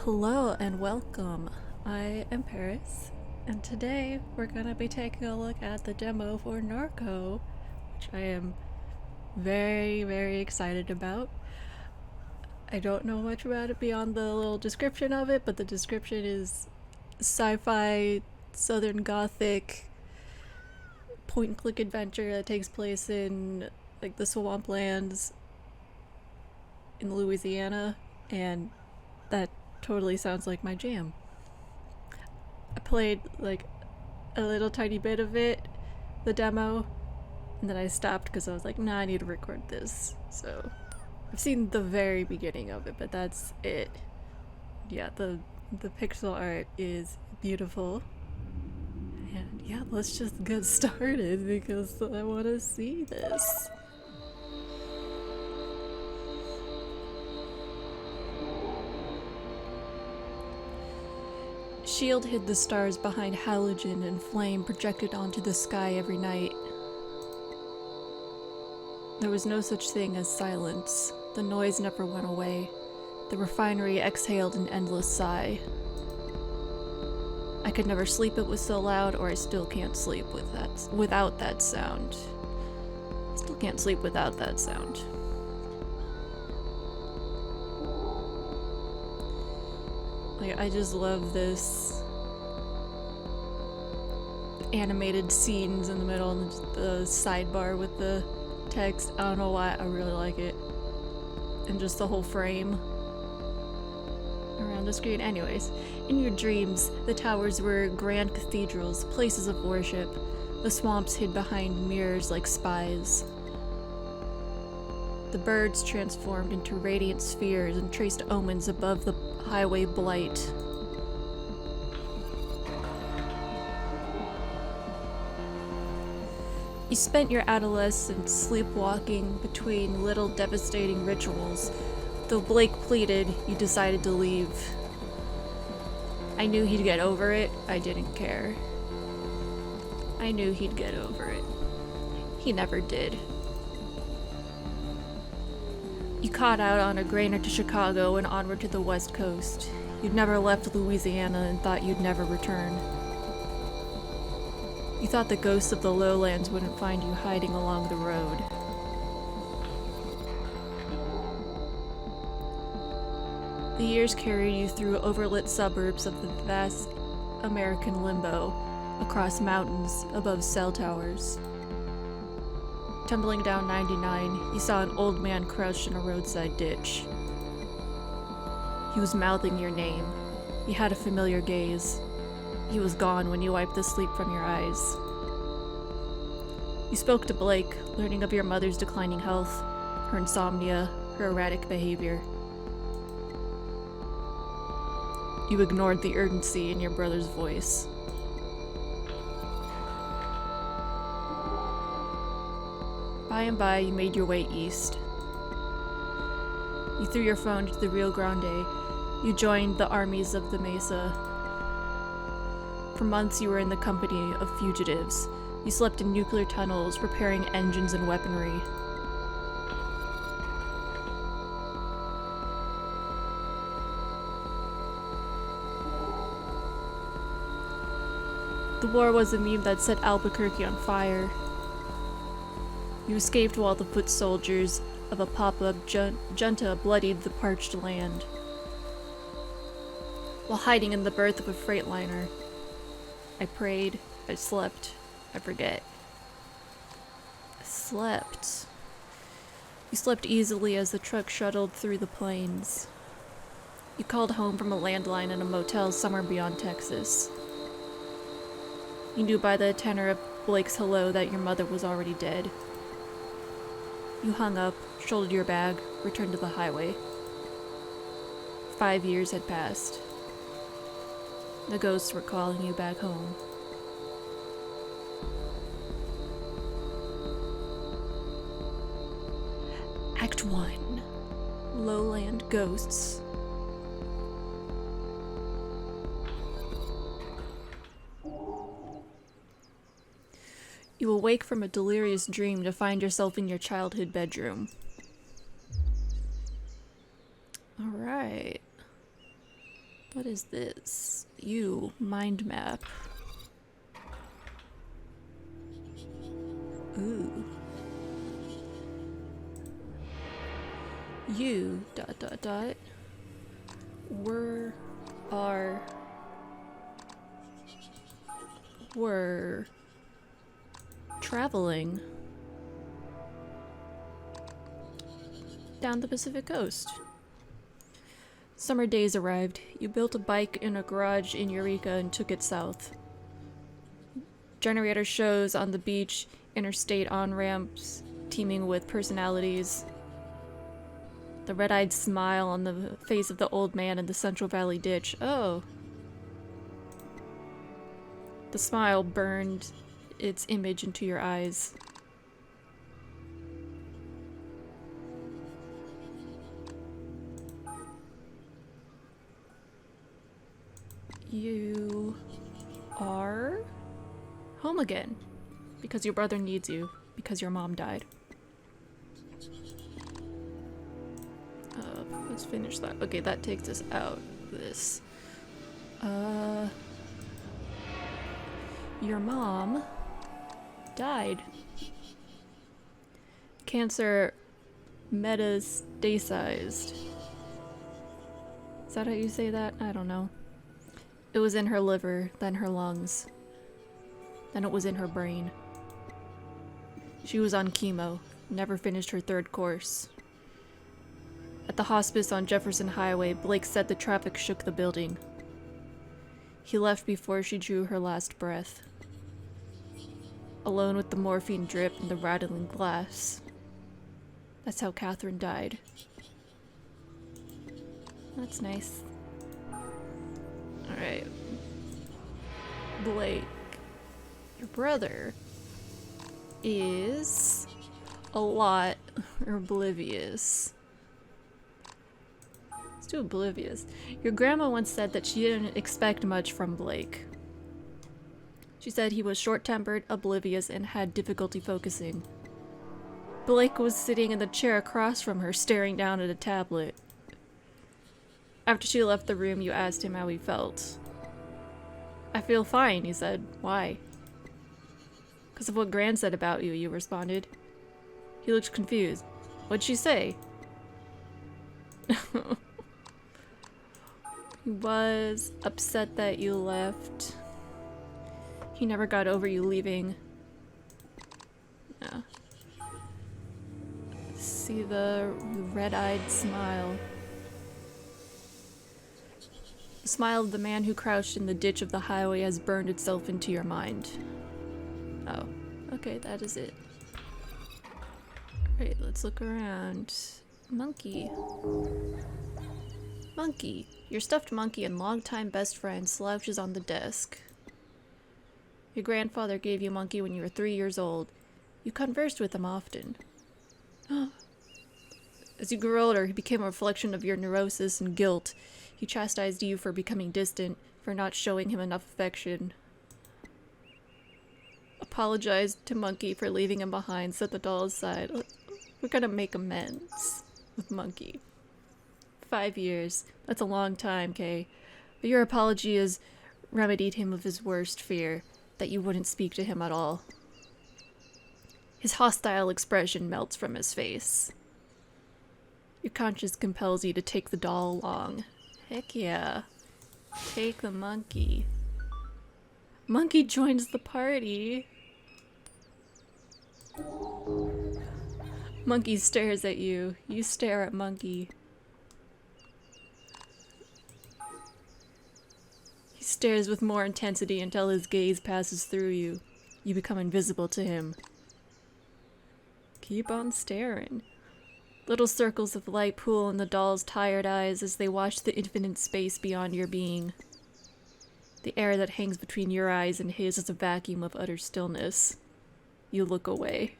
Hello and welcome. I am Paris, and today we're going to be taking a look at the demo for Norco, which I am very excited about. I don't know much about it beyond the little description of it, but the description is sci-fi, southern gothic, point-and-click adventure that takes place in like the swamplands in Louisiana, and that totally sounds like my jam. I played like a little tiny bit of it, the demo, and then I stopped because I was like, nah, I need to record this. So I've seen the very beginning of it, but that's it. Yeah, the pixel art is beautiful. And yeah, let's just get started because I want to see this. Shield hid the stars behind halogen and flame projected onto the sky every night. There was no such thing as silence. The noise never went away. The refinery exhaled an endless sigh. I could never sleep, it was so loud, or I still can't sleep without that sound. I still can't sleep without that sound. Like, I just love this animated scenes in the middle and the sidebar with the text. I don't know why, I really like it. And just the whole frame around the screen. Anyways, in your dreams, the towers were grand cathedrals, places of worship. The swamps hid behind mirrors like spies. The birds transformed into radiant spheres and traced omens above the highway blight. You spent your adolescence sleepwalking between little devastating rituals. Though Blake pleaded, you decided to leave. I knew he'd get over it. I didn't care. I knew he'd get over it. He never did. You caught out on a grainer to Chicago and onward to the West Coast. You'd never left Louisiana and thought you'd never return. You thought the ghosts of the lowlands wouldn't find you hiding along the road. The years carried you through overlit suburbs of the vast American limbo, across mountains, above cell towers. Tumbling down 99, you saw an old man crouched in a roadside ditch. He was mouthing your name. He had a familiar gaze. He was gone when you wiped the sleep from your eyes. You spoke to Blake, learning of your mother's declining health, her insomnia, her erratic behavior. You ignored the urgency in your brother's voice. By and by, you made your way east. You threw your phone into the Rio Grande. You joined the armies of the Mesa. For months, you were in the company of fugitives. You slept in nuclear tunnels, repairing engines and weaponry. The war was a meme that set Albuquerque on fire. You escaped while the foot soldiers of a pop-up junta bloodied the parched land. While hiding in the berth of a freightliner, I prayed, I slept, I forget. I slept. You slept easily as the truck shuttled through the plains. You called home from a landline in a motel somewhere beyond Texas. You knew by the tenor of Blake's hello that your mother was already dead. You hung up, shouldered your bag, returned to the highway. 5 years had passed. The ghosts were calling you back home. Act 1. Lowland Ghosts. You awake from a delirious dream to find yourself in your childhood bedroom. Alright. What is this? You, mind map. Ooh. You, dot dot dot, were traveling down the Pacific coast. Summer days arrived. You built a bike in a garage in Eureka and took it south. Generator shows on the beach, interstate on-ramps teeming with personalities. The red-eyed smile on the face of the old man in the Central Valley ditch. Oh. The smile burned its image into your eyes. You are home again. Because your brother needs you. Because your mom died. Let's finish that. Okay, that takes us out. This. Your mom died. Cancer metastasized. Is that how you say that? I don't know. It was in her liver, then her lungs. Then it was in her brain. She was on chemo, never finished her third course. At the hospice on Jefferson Highway, Blake said the traffic shook the building. He left before she drew her last breath. Alone with the morphine drip and the rattling glass. That's how Catherine died. That's nice. Alright. Blake, your brother is a lot oblivious. Let's do oblivious. Your grandma once said that she didn't expect much from Blake. She said he was short-tempered, oblivious, and had difficulty focusing. Blake was sitting in the chair across from her, staring down at a tablet. After she left the room, you asked him how he felt. I feel fine, he said. Why? Because of what Gran said about you, you responded. He looked confused. What'd she say? He was upset that you left. He never got over you leaving. Yeah. See the red-eyed smile. The smile of the man who crouched in the ditch of the highway has burned itself into your mind. Oh, okay, that is it. Alright, let's look around. Monkey. Monkey. Your stuffed monkey and longtime best friend slouches on the desk. Your grandfather gave you Monkey when you were 3 years old. You conversed with him often. As you grew older, he became a reflection of your neurosis and guilt. He chastised you for becoming distant, for not showing him enough affection. Apologized to Monkey for leaving him behind, set the doll aside. We're gonna make amends with Monkey. 5 years. That's a long time, Kay. But your apology has remedied him of his worst fear, that you wouldn't speak to him at all. His hostile expression melts from his face. Your conscience compels you to take the doll along. Heck yeah. Take the monkey. Monkey joins the party. Monkey stares at you. You stare at Monkey. He stares with more intensity until his gaze passes through you. You become invisible to him. Keep on staring. Little circles of light pool in the doll's tired eyes as they watch the infinite space beyond your being. The air that hangs between your eyes and his is a vacuum of utter stillness. You look away.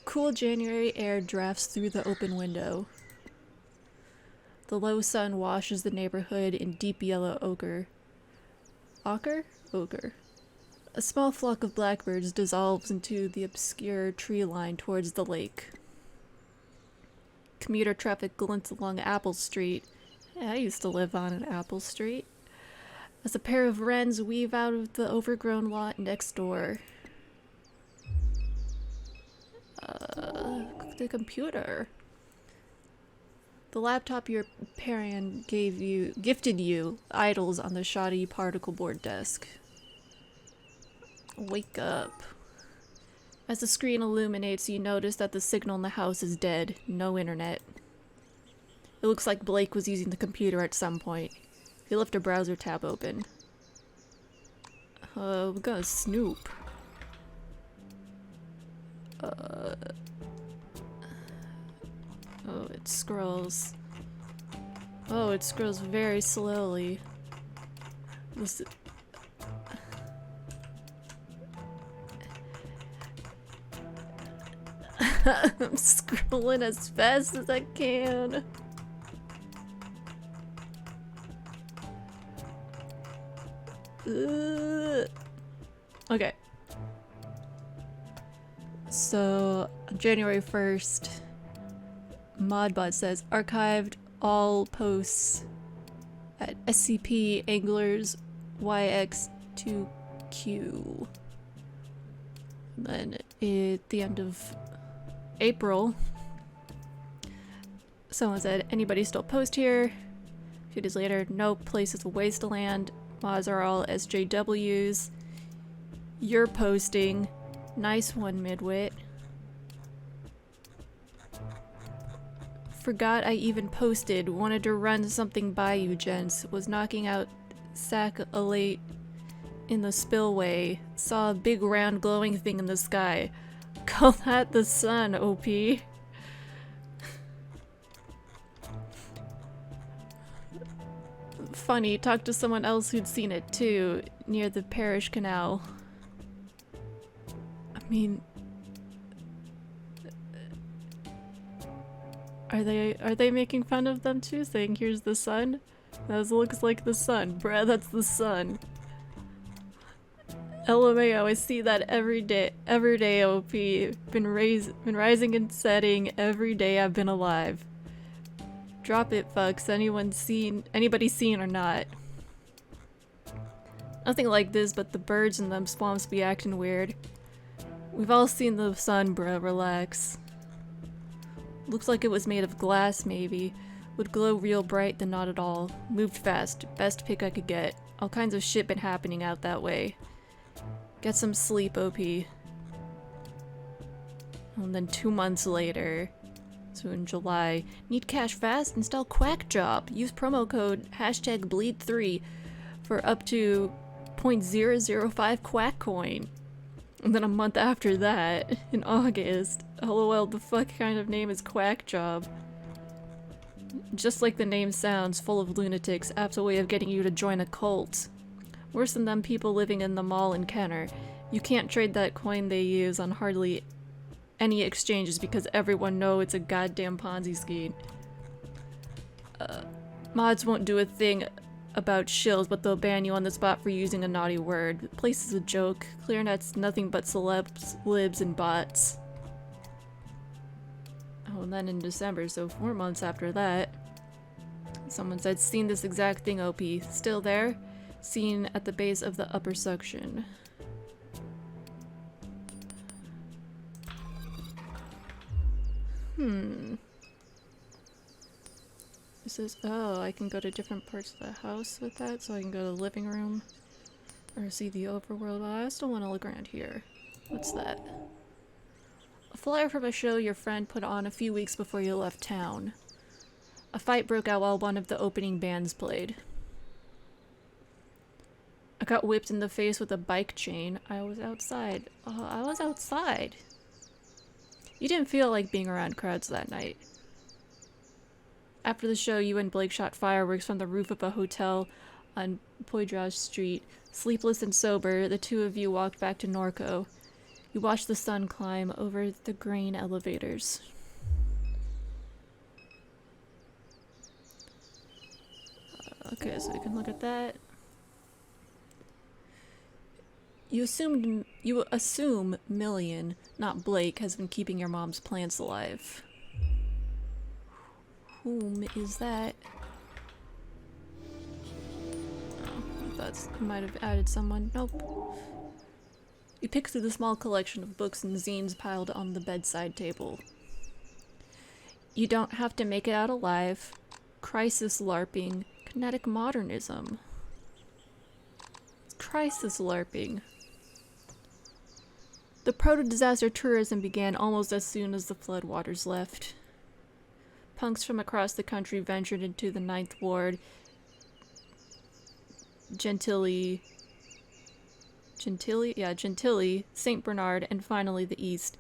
Cool January air drafts through the open window. The low sun washes the neighborhood in deep yellow ochre. Ochre? Ochre. A small flock of blackbirds dissolves into the obscure tree line towards the lake. commuter traffic glints along Apple Street. Yeah, I used to live on an Apple Street. As a pair of wrens weave out of the overgrown lot next door. The computer. The laptop your parent gifted you, idles on the shoddy particle board desk. Wake up. As the screen illuminates, you notice that the signal in the house is dead. No internet. It looks like Blake was using the computer at some point. He left a browser tab open. We're gonna snoop. Oh, it scrolls. Oh, it scrolls very slowly. This... I'm scrolling as fast as I can. Okay. So, on January 1st, Modbot says, archived all posts at SCP Anglers YX2Q. And then at the end of April, someone said, anybody still post here? A few days later, no, place is a wasteland. Mods are all SJWs. You're posting. Nice one, Midwit. Forgot I even posted. Wanted to run something by you, gents. Was knocking out sac-alate in the spillway. Saw a big round glowing thing in the sky. Call that the sun, OP. Funny, talked to someone else who'd seen it too, near the parish canal. I mean... Are they making fun of them too, saying here's the sun? That looks like the sun. Bruh, that's the sun. LMAO, I see that every day, OP. Been rising and setting every day I've been alive. Drop it, fucks. Anybody seen or not? Nothing like this, but the birds in them swamps be acting weird. We've all seen the sun, bruh, relax. Looks like it was made of glass, maybe. Would glow real bright, then not at all. Moved fast. Best pick I could get. All kinds of shit been happening out that way. Get some sleep, OP. And then 2 months later, so in July, need cash fast? Install Quackjob. Use promo code #bleed3 for up to 0.005 Quackcoin. And then a month after that, in August, LOL, the fuck kind of name is Quackjob? Just like the name sounds, full of lunatics, app's a way of getting you to join a cult. Worse than them people living in the mall in Kenner. You can't trade that coin they use on hardly any exchanges because everyone knows it's a goddamn Ponzi scheme. Mods won't do a thing about shills, but they'll ban you on the spot for using a naughty word. The place is a joke. ClearNet's nothing but celebs, libs, and bots. Oh, and then in December, so 4 months after that, someone said, seen this exact thing, OP. Still there? Seen at the base of the upper section. This is, oh, I can go to different parts of the house with that, so I can go to the living room or see the overworld. Well, I still want to look around here. What's that? A flyer from a show your friend put on a few weeks before you left town. A fight broke out while one of the opening bands played. I got whipped in the face with a bike chain. I was outside. I was outside. You didn't feel like being around crowds that night. After the show, you and Blake shot fireworks from the roof of a hotel on Poydras Street. Sleepless and sober, the two of you walked back to Norco. You watched the sun climb over the grain elevators. Okay, so we can look at that. You assume Million, not Blake, has been keeping your mom's plants alive. whom is that? Oh, I thought I might have added someone. Nope. You pick through the small collection of books and zines piled on the bedside table. You don't have to make it out alive. Crisis LARPing. Kinetic modernism. Crisis LARPing. The proto-disaster tourism began almost as soon as the floodwaters left. Punks from across the country ventured into the Ninth Ward, Gentilly, St. Bernard, and finally the East.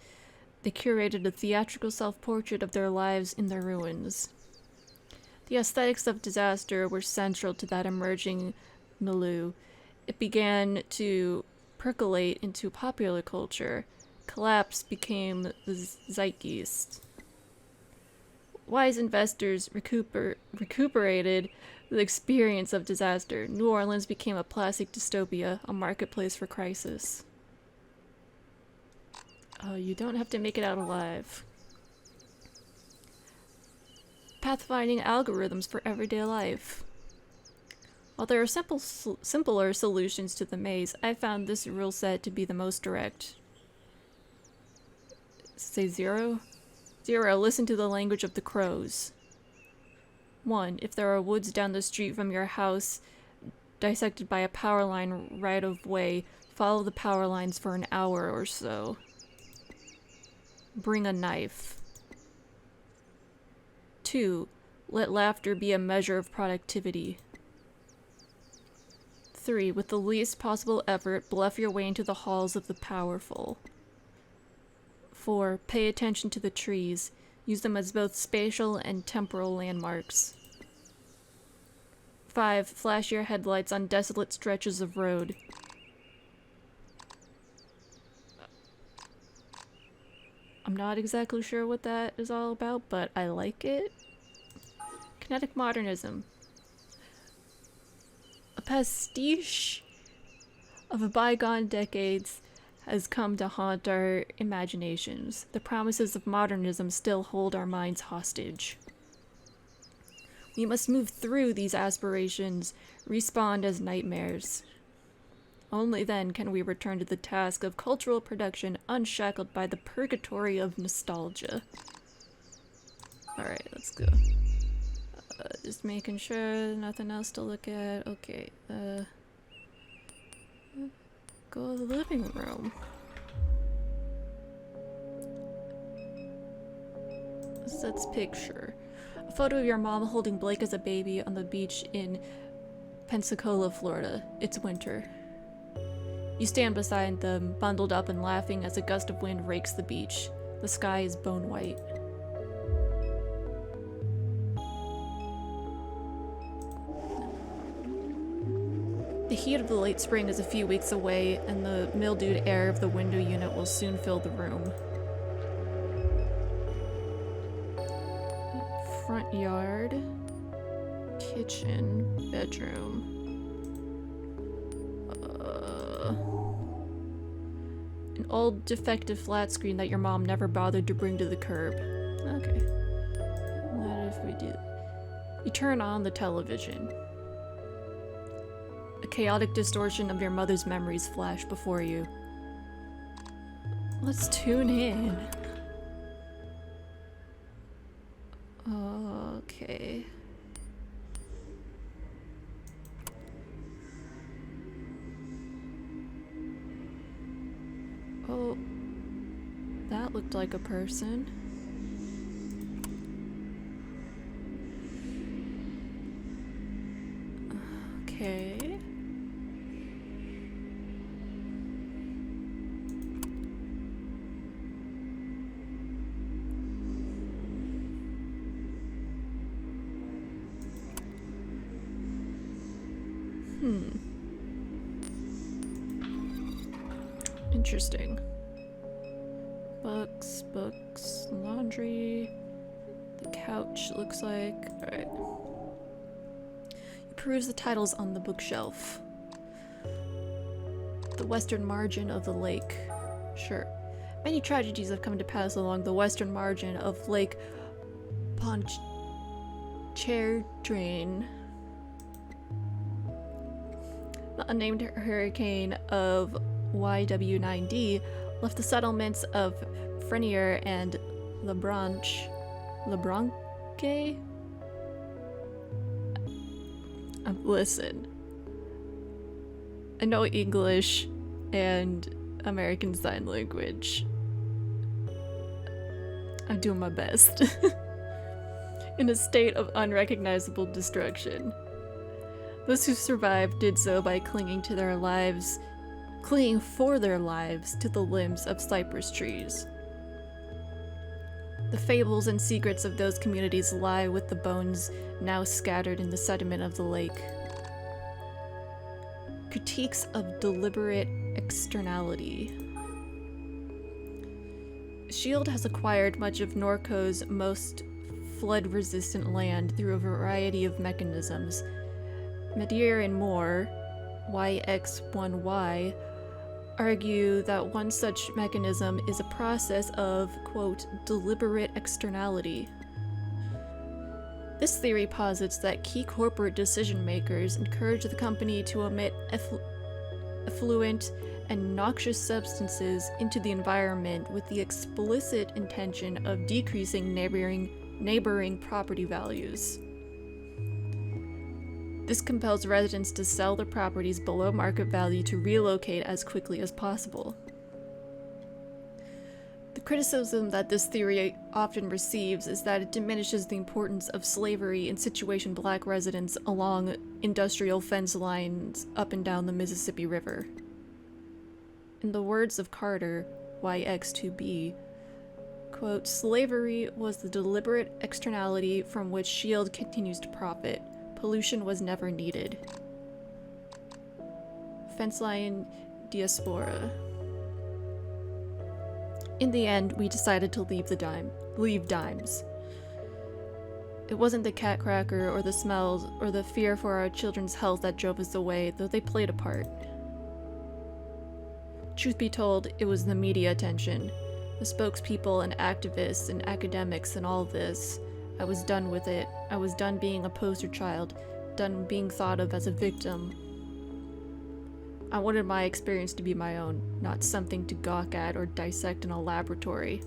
They curated a theatrical self-portrait of their lives in their ruins. The aesthetics of disaster were central to that emerging milieu. It began to percolate into popular culture. Collapse became the zeitgeist. Wise investors recuperated the experience of disaster. New Orleans became a plastic dystopia, a marketplace for crisis. You don't have to make it out alive. Pathfinding algorithms for everyday life. While there are simpler solutions to the maze, I found this rule set to be the most direct. Say 0? 0. Listen to the language of the crows. 1. If there are woods down the street from your house dissected by a power line right of way, follow the power lines for an hour or so. Bring a knife. 2. Let laughter be a measure of productivity. 3. With the least possible effort, bluff your way into the halls of the powerful. 4. Pay attention to the trees. Use them as both spatial and temporal landmarks. 5. Flash your headlights on desolate stretches of road. I'm not exactly sure what that is all about, but I like it. Kinetic modernism. A pastiche of bygone decades has come to haunt our imaginations. The promises of modernism still hold our minds hostage. We must move through these aspirations, respawn as nightmares. Only then can we return to the task of cultural production unshackled by the purgatory of nostalgia. Alright, let's go. Just making sure nothing else to look at. Okay, go to the living room. Let's picture. A photo of your mom holding Blake as a baby on the beach in Pensacola, Florida. It's winter. You stand beside them, bundled up and laughing as a gust of wind rakes the beach. The sky is bone white. The heat of the late spring is a few weeks away, and the mildewed air of the window unit will soon fill the room. Front yard, kitchen, bedroom. An old defective flat screen that your mom never bothered to bring to the curb. Okay. What if we do? You turn on the television. A chaotic distortion of your mother's memories flash before you. Let's tune in. Okay. Oh, that looked like a person. Okay. Interesting. Books, laundry, the couch looks like. Alright. You peruse the titles on the bookshelf. The western margin of the lake. Sure. Many tragedies have come to pass along the western margin of Lake chair drain. The unnamed hurricane of YW9D left the settlements of Frenier and Lebranche. Listen, I know English and American Sign Language. I'm doing my best. In a state of unrecognizable destruction. Those who survived did so by clinging for their lives to the limbs of cypress trees. The fables and secrets of those communities lie with the bones now scattered in the sediment of the lake. Critiques of deliberate externality. S.H.I.E.L.D. has acquired much of Norco's most flood-resistant land through a variety of mechanisms. Medir and Moore, YX1Y, argue that one such mechanism is a process of, quote, deliberate externality. This theory posits that key corporate decision-makers encourage the company to emit effluent and noxious substances into the environment with the explicit intention of decreasing neighboring property values. This compels residents to sell their properties below market value to relocate as quickly as possible. The criticism that this theory often receives is that it diminishes the importance of slavery in situation Black residents along industrial fence lines up and down the Mississippi River. In the words of Carter, YX2B, quote, slavery was the deliberate externality from which S.H.I.E.L.D. continues to profit. Pollution was never needed. Fenceline Diaspora. In the end, we decided to leave dimes. It wasn't the cat cracker or the smells or the fear for our children's health that drove us away, though they played a part. Truth be told, it was the media attention, the spokespeople and activists and academics and all this. I was done with it. I was done being a poster child, done being thought of as a victim. I wanted my experience to be my own, not something to gawk at or dissect in a laboratory.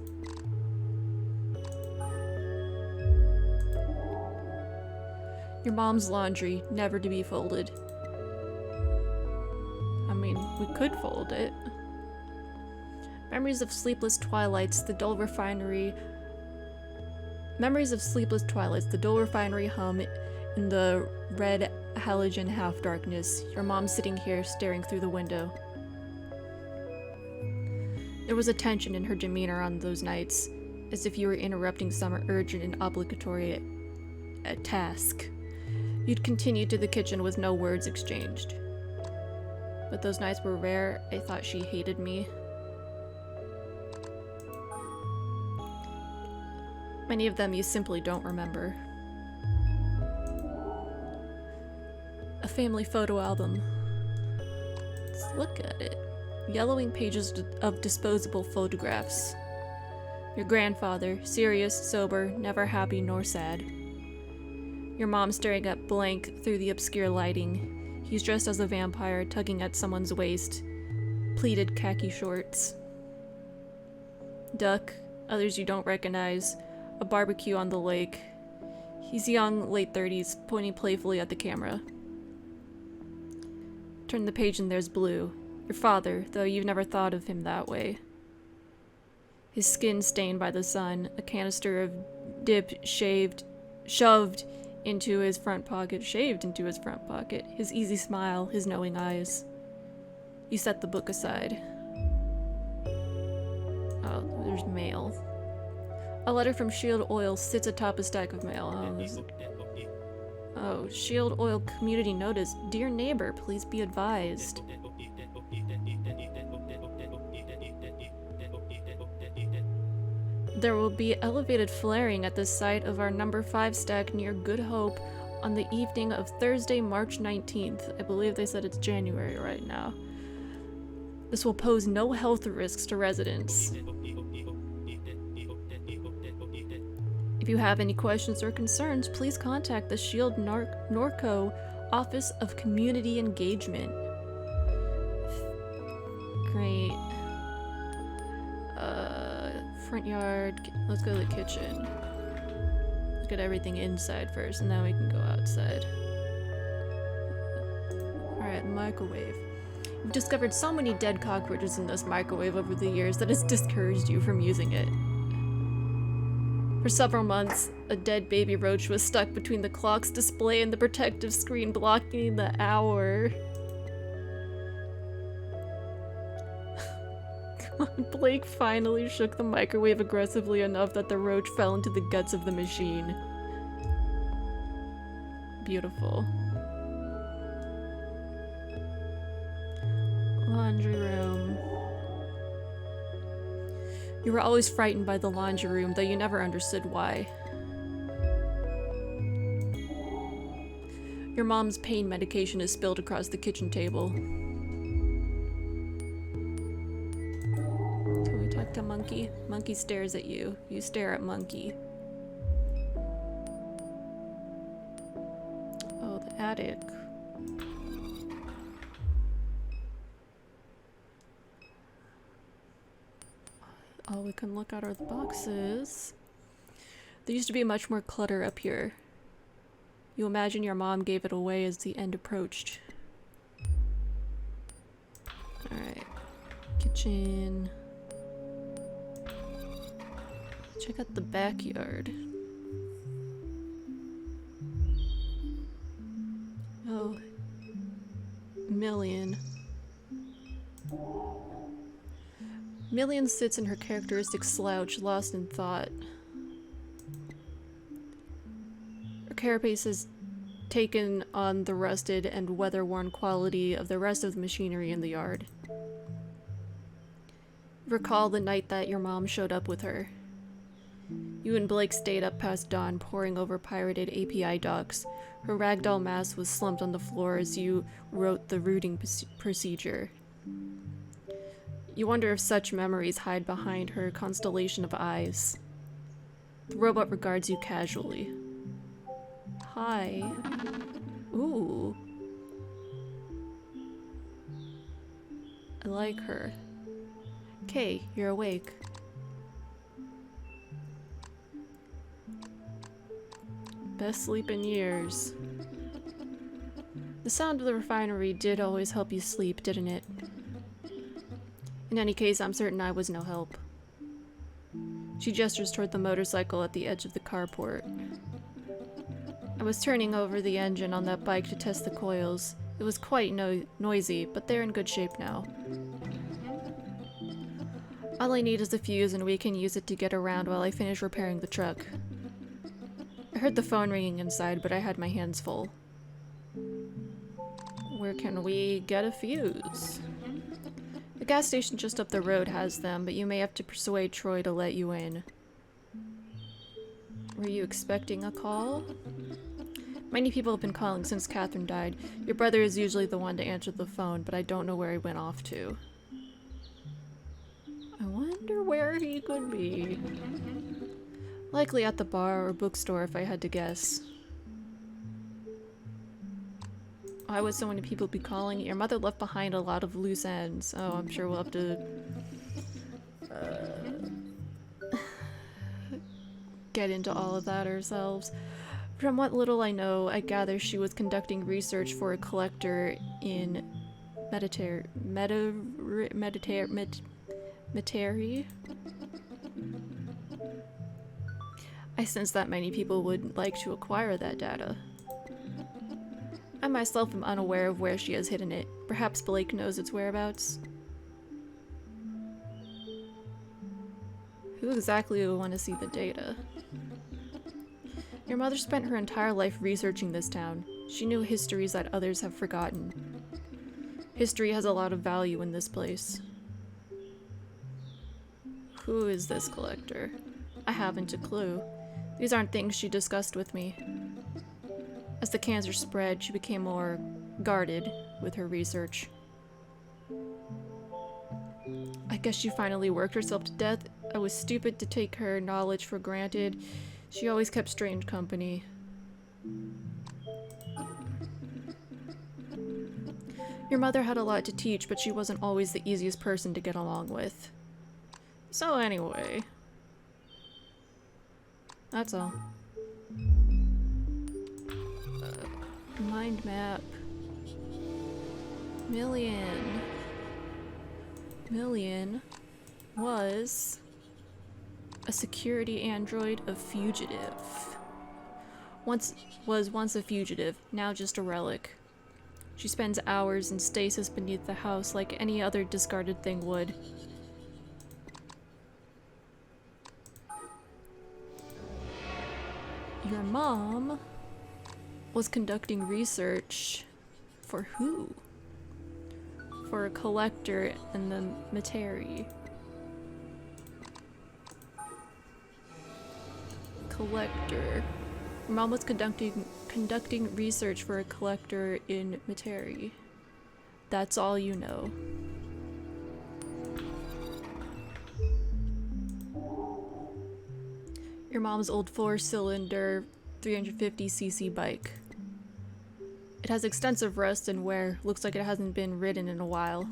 Your mom's laundry, never to be folded. I mean, we could fold it. Memories of sleepless twilights, the dull refinery hum in the red halogen half-darkness, your mom sitting here staring through the window. There was a tension in her demeanor on those nights, as if you were interrupting some urgent and obligatory task. You'd continue to the kitchen with no words exchanged. But those nights were rare. I thought she hated me. Many of them you simply don't remember. A family photo album. Let's look at it. Yellowing pages of disposable photographs. Your grandfather, serious, sober, never happy nor sad. Your mom staring at blank through the obscure lighting. He's dressed as a vampire, tugging at someone's waist. Pleated khaki shorts. Duck, others you don't recognize. A barbecue on the lake. He's young, late 30s, pointing playfully at the camera. Turn the page and there's Blue. Your father, though you've never thought of him that way. His skin stained by the sun, a canister of dip shoved into his front pocket, his easy smile, his knowing eyes. You set the book aside. Oh, there's mail. A letter from S.H.I.E.L.D. Oil sits atop a stack of mail. Oh, S.H.I.E.L.D. Oil community notice. Dear neighbor, please be advised. There will be elevated flaring at the site of our number 5 stack near Good Hope on the evening of Thursday, March 19th. I believe they said it's January right now. This will pose no health risks to residents. If you have any questions or concerns, please contact the Shield Norco Office of Community Engagement. Great. Front yard. Let's go to the kitchen. Let's get everything inside first, and then we can go outside. Alright, microwave. You've discovered so many dead cockroaches in this microwave over the years that it's discouraged you from using it. For several months, a dead baby roach was stuck between the clock's display and the protective screen blocking the hour. Blake finally shook the microwave aggressively enough that the roach fell into the guts of the machine. Beautiful. Laundry room. You were always frightened by the laundry room, though you never understood why. Your mom's pain medication is spilled across the kitchen table. Can we talk to Monkey? Monkey stares at you. You stare at Monkey. Oh, the attic. Oh, we can look at our boxes. There used to be much more clutter up here. You imagine your mom gave it away as the end approached. Alright. Kitchen. Check out the backyard. Oh. Million. Million sits in her characteristic slouch, lost in thought. Her carapace has taken on the rusted and weather-worn quality of the rest of the machinery in the yard. Recall the night that your mom showed up with her. You and Blake stayed up past dawn, poring over pirated API docs. Her ragdoll mask was slumped on the floor as you wrote the routing procedure. You wonder if such memories hide behind her constellation of eyes. The robot regards you casually. Hi. Ooh. I like her. Kay, you're awake. Best sleep in years. The sound of the refinery did always help you sleep, didn't it? In any case, I'm certain I was no help. She gestures toward the motorcycle at the edge of the carport. I was turning over the engine on that bike to test the coils. It was quite noisy, but they're in good shape now. All I need is a fuse and we can use it to get around while I finish repairing the truck. I heard the phone ringing inside, but I had my hands full. Where can we get a fuse? The gas station just up the road has them, but you may have to persuade Troy to let you in. Were you expecting a call? Many people have been calling since Catherine died. Your brother is usually the one to answer the phone, but I don't know where he went off to. I wonder where he could be. Likely at the bar or bookstore if I had to guess. Why would so many people be calling? Your mother left behind a lot of loose ends. Oh, I'm sure we'll have to get into all of that ourselves. From what little I know, I gather she was conducting research for a collector in Metairie. I sense that many people would like to acquire that data. I myself am unaware of where she has hidden it. Perhaps Blake knows its whereabouts. Who exactly would want to see the data? Your mother spent her entire life researching this town. She knew histories that others have forgotten. History has a lot of value in this place. Who is this collector? I haven't a clue. These aren't things she discussed with me. As the cancer spread, she became more guarded with her research. I guess she finally worked herself to death. I was stupid to take her knowledge for granted. She always kept strange company. Your mother had a lot to teach, but she wasn't always the easiest person to get along with. So anyway, that's all. Mind map. Million was a security android of fugitive. Was once a fugitive, now just a relic. She spends hours in stasis beneath the house like any other discarded thing would. Your mom was conducting research for who? For a collector in the Metairie. Collector. Your mom was conducting research for a collector in Metairie. That's all you know. Your mom's old 4-cylinder 350cc bike. It has extensive rust and wear. Looks like it hasn't been ridden in a while.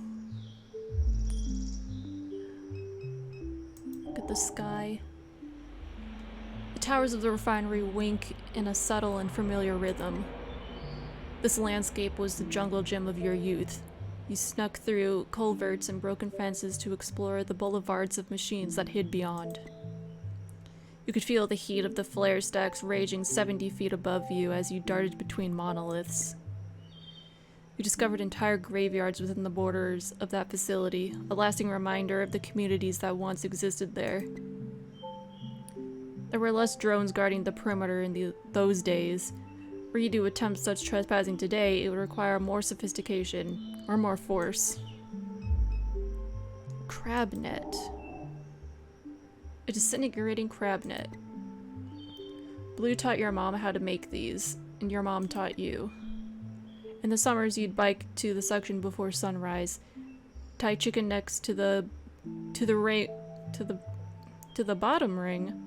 Look at the sky. The towers of the refinery wink in a subtle and familiar rhythm. This landscape was the jungle gym of your youth. You snuck through culverts and broken fences to explore the boulevards of machines that hid beyond. You could feel the heat of the flare stacks raging 70 feet above you as you darted between monoliths. You discovered entire graveyards within the borders of that facility, a lasting reminder of the communities that once existed there. There were less drones guarding the perimeter in those days. Were you to attempt such trespassing today, it would require more sophistication, or more force. Crab net. A disintegrating crab net. Blue taught your mom how to make these, and your mom taught you. In the summers, you'd bike to the section before sunrise, tie chicken necks to the bottom ring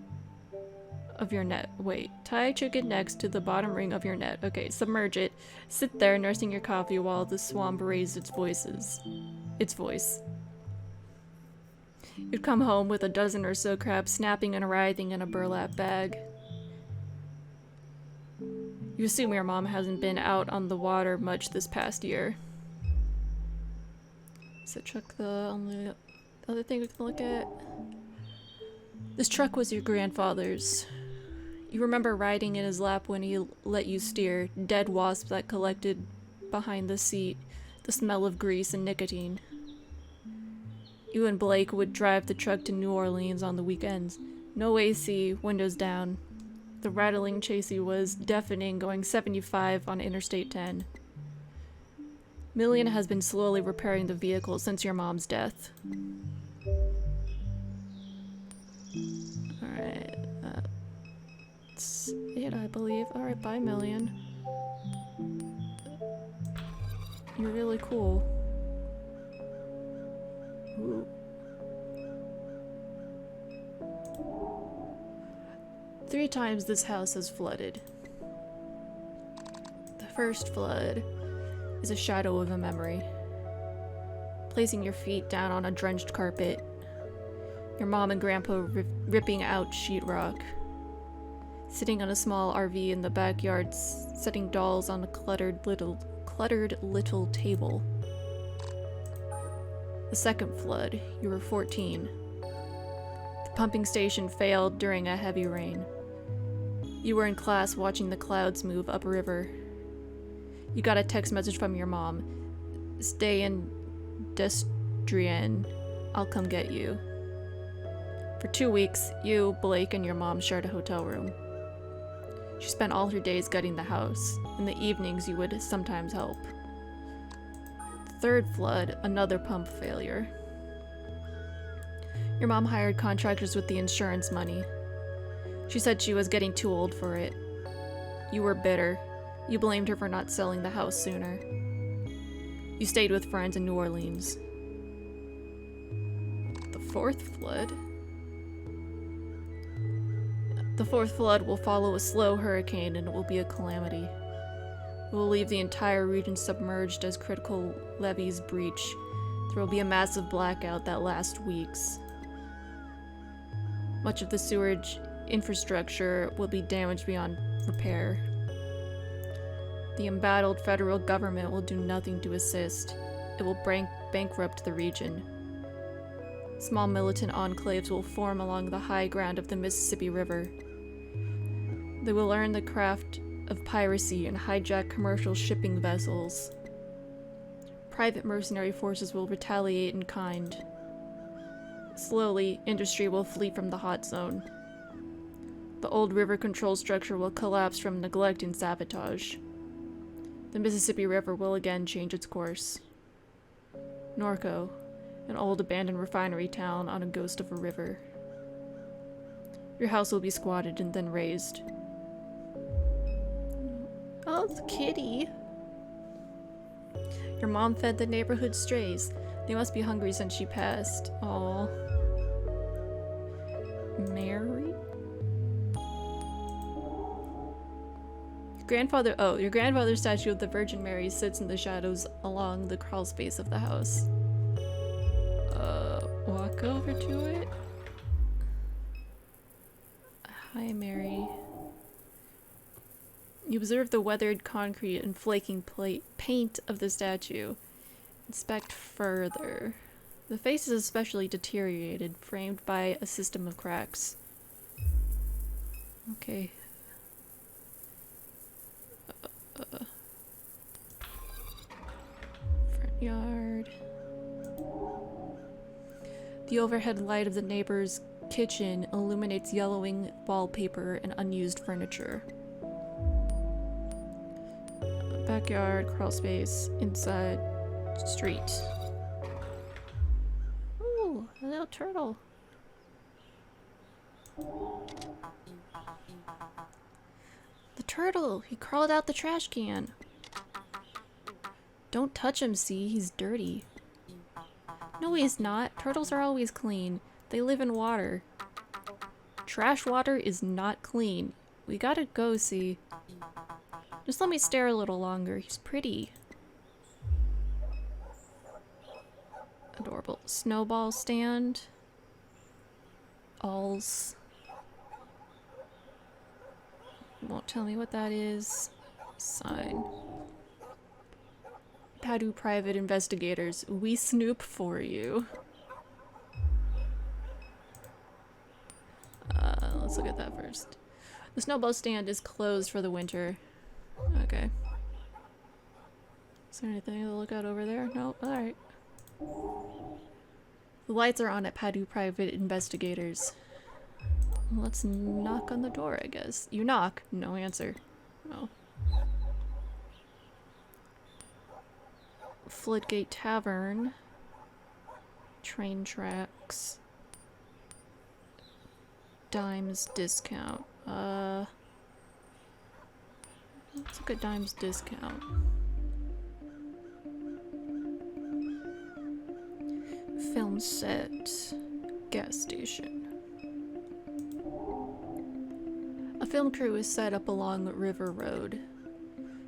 of your net. Wait, tie chicken necks to the bottom ring of your net. Okay, submerge it. Sit there nursing your coffee while the swamp raised its voice. You'd come home with a dozen or so crabs snapping and writhing in a burlap bag. You assume your mom hasn't been out on the water much this past year. So check the only other thing we can look at. This truck was your grandfather's. You remember riding in his lap when he let you steer, dead wasps that collected behind the seat, the smell of grease and nicotine. You and Blake would drive the truck to New Orleans on the weekends. No AC, windows down. The rattling chassis was deafening, going 75 on Interstate 10. Million has been slowly repairing the vehicle since your mom's death. Alright, that's it, I believe. Alright, bye, Million. You're really cool. Ooh. Three times this house has flooded. The first flood is a shadow of a memory. Placing your feet down on a drenched carpet. Your mom and grandpa ripping out sheetrock. Sitting on a small RV in the backyard, setting dolls on a cluttered little table. The second flood, you were 14. The pumping station failed during a heavy rain. You were in class watching the clouds move upriver. You got a text message from your mom. Stay in Destrian. I'll come get you. For 2 weeks, you, Blake, and your mom shared a hotel room. She spent all her days gutting the house. In the evenings, you would sometimes help. The third flood, another pump failure. Your mom hired contractors with the insurance money. She said she was getting too old for it. You were bitter. You blamed her for not selling the house sooner. You stayed with friends in New Orleans. The fourth flood? The fourth flood will follow a slow hurricane and it will be a calamity. It will leave the entire region submerged as critical levees breach. There will be a massive blackout that lasts weeks. Much of the sewerage infrastructure will be damaged beyond repair. The embattled federal government will do nothing to assist. It will bankrupt the region. Small militant enclaves will form along the high ground of the Mississippi River. They will learn the craft of piracy and hijack commercial shipping vessels. Private mercenary forces will retaliate in kind. Slowly, industry will flee from the hot zone. The old river control structure will collapse from neglect and sabotage. The Mississippi River will again change its course. Norco, an old abandoned refinery town on a ghost of a river. Your house will be squatted and then razed. Oh, it's a kitty. Your mom fed the neighborhood strays. They must be hungry since she passed. Aw. Mary? Your grandfather's statue of the Virgin Mary sits in the shadows along the crawl space of the house. Walk over to it. Hi, Mary. You observe the weathered concrete and flaking paint of the statue. Inspect further. The face is especially deteriorated, framed by a system of cracks. Okay. Front yard. The overhead light of the neighbor's kitchen illuminates yellowing wallpaper and unused furniture. Backyard, crawl space, inside, street. Ooh, a little turtle. The turtle! He crawled out the trash can. Don't touch him, see? He's dirty. No, he's not. Turtles are always clean. They live in water. Trash water is not clean. We gotta go, see. Just let me stare a little longer. He's pretty. Adorable. Snowball stand. Alls. Won't tell me what that is. Sign. Padu private investigators. We snoop for you. Let's look at that first. The snowball stand is closed for the winter. Okay. Is there anything to look at over there? Nope. Alright. The lights are on at Padu Private Investigators. Let's knock on the door, I guess. You knock. No answer. Oh. Flitgate Tavern. Train tracks. Dimes discount. Let's look at Dimes discount. Film set. Gas station. A film crew is set up along River Road.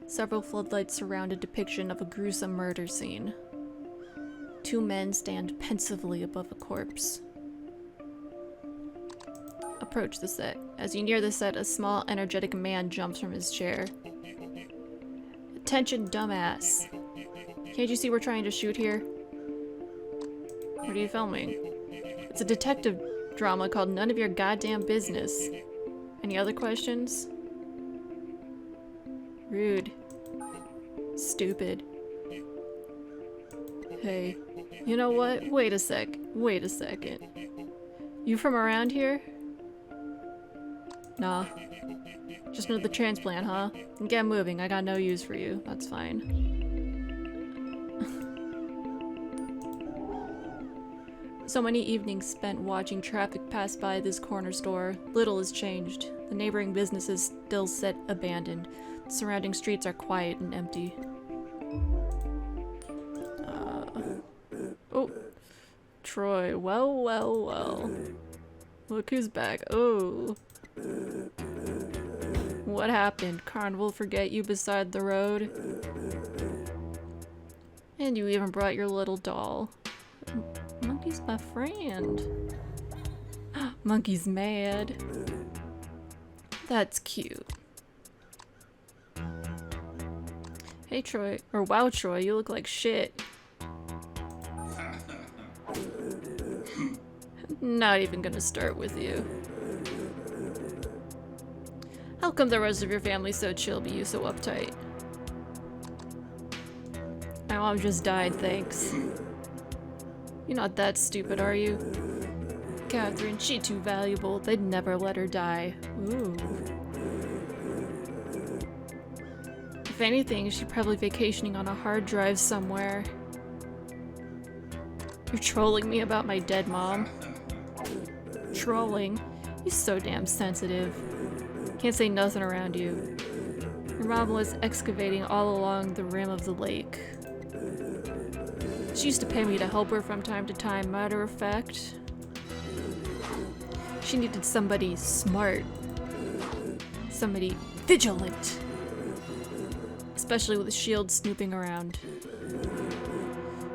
Several floodlights surround a depiction of a gruesome murder scene. Two men stand pensively above a corpse. Approach the set. As you near the set, a small, energetic man jumps from his chair. Attention, dumbass. Can't you see we're trying to shoot here? What are you filming? It's a detective drama called None of Your Goddamn Business. Any other questions? Rude. Stupid. Hey, you know what? Wait a second. You from around here? Nah. Just another transplant, huh? Get moving, I got no use for you. That's fine. So many evenings spent watching traffic pass by this corner store. Little has changed. The neighboring businesses still sit abandoned. The surrounding streets are quiet and empty. Oh. Troy, well. Look who's back. Oh. What happened? Carnival forget you beside the road? And you even brought your little doll. Monkey's my friend. Monkey's mad. That's cute. Hey Troy, or wow Troy, you look like shit. Not even gonna start with you. How come the rest of your family's so chill but you so uptight? My mom just died, thanks. You're not that stupid, are you? Catherine, she too valuable. They'd never let her die. Ooh. If anything, she's probably vacationing on a hard drive somewhere. You're trolling me about my dead mom. Trolling? You're so damn sensitive. Can't say nothing around you. Your mom was excavating all along the rim of the lake. She used to pay me to help her from time to time, matter of fact. She needed somebody smart. Somebody vigilant. Especially with a shield snooping around.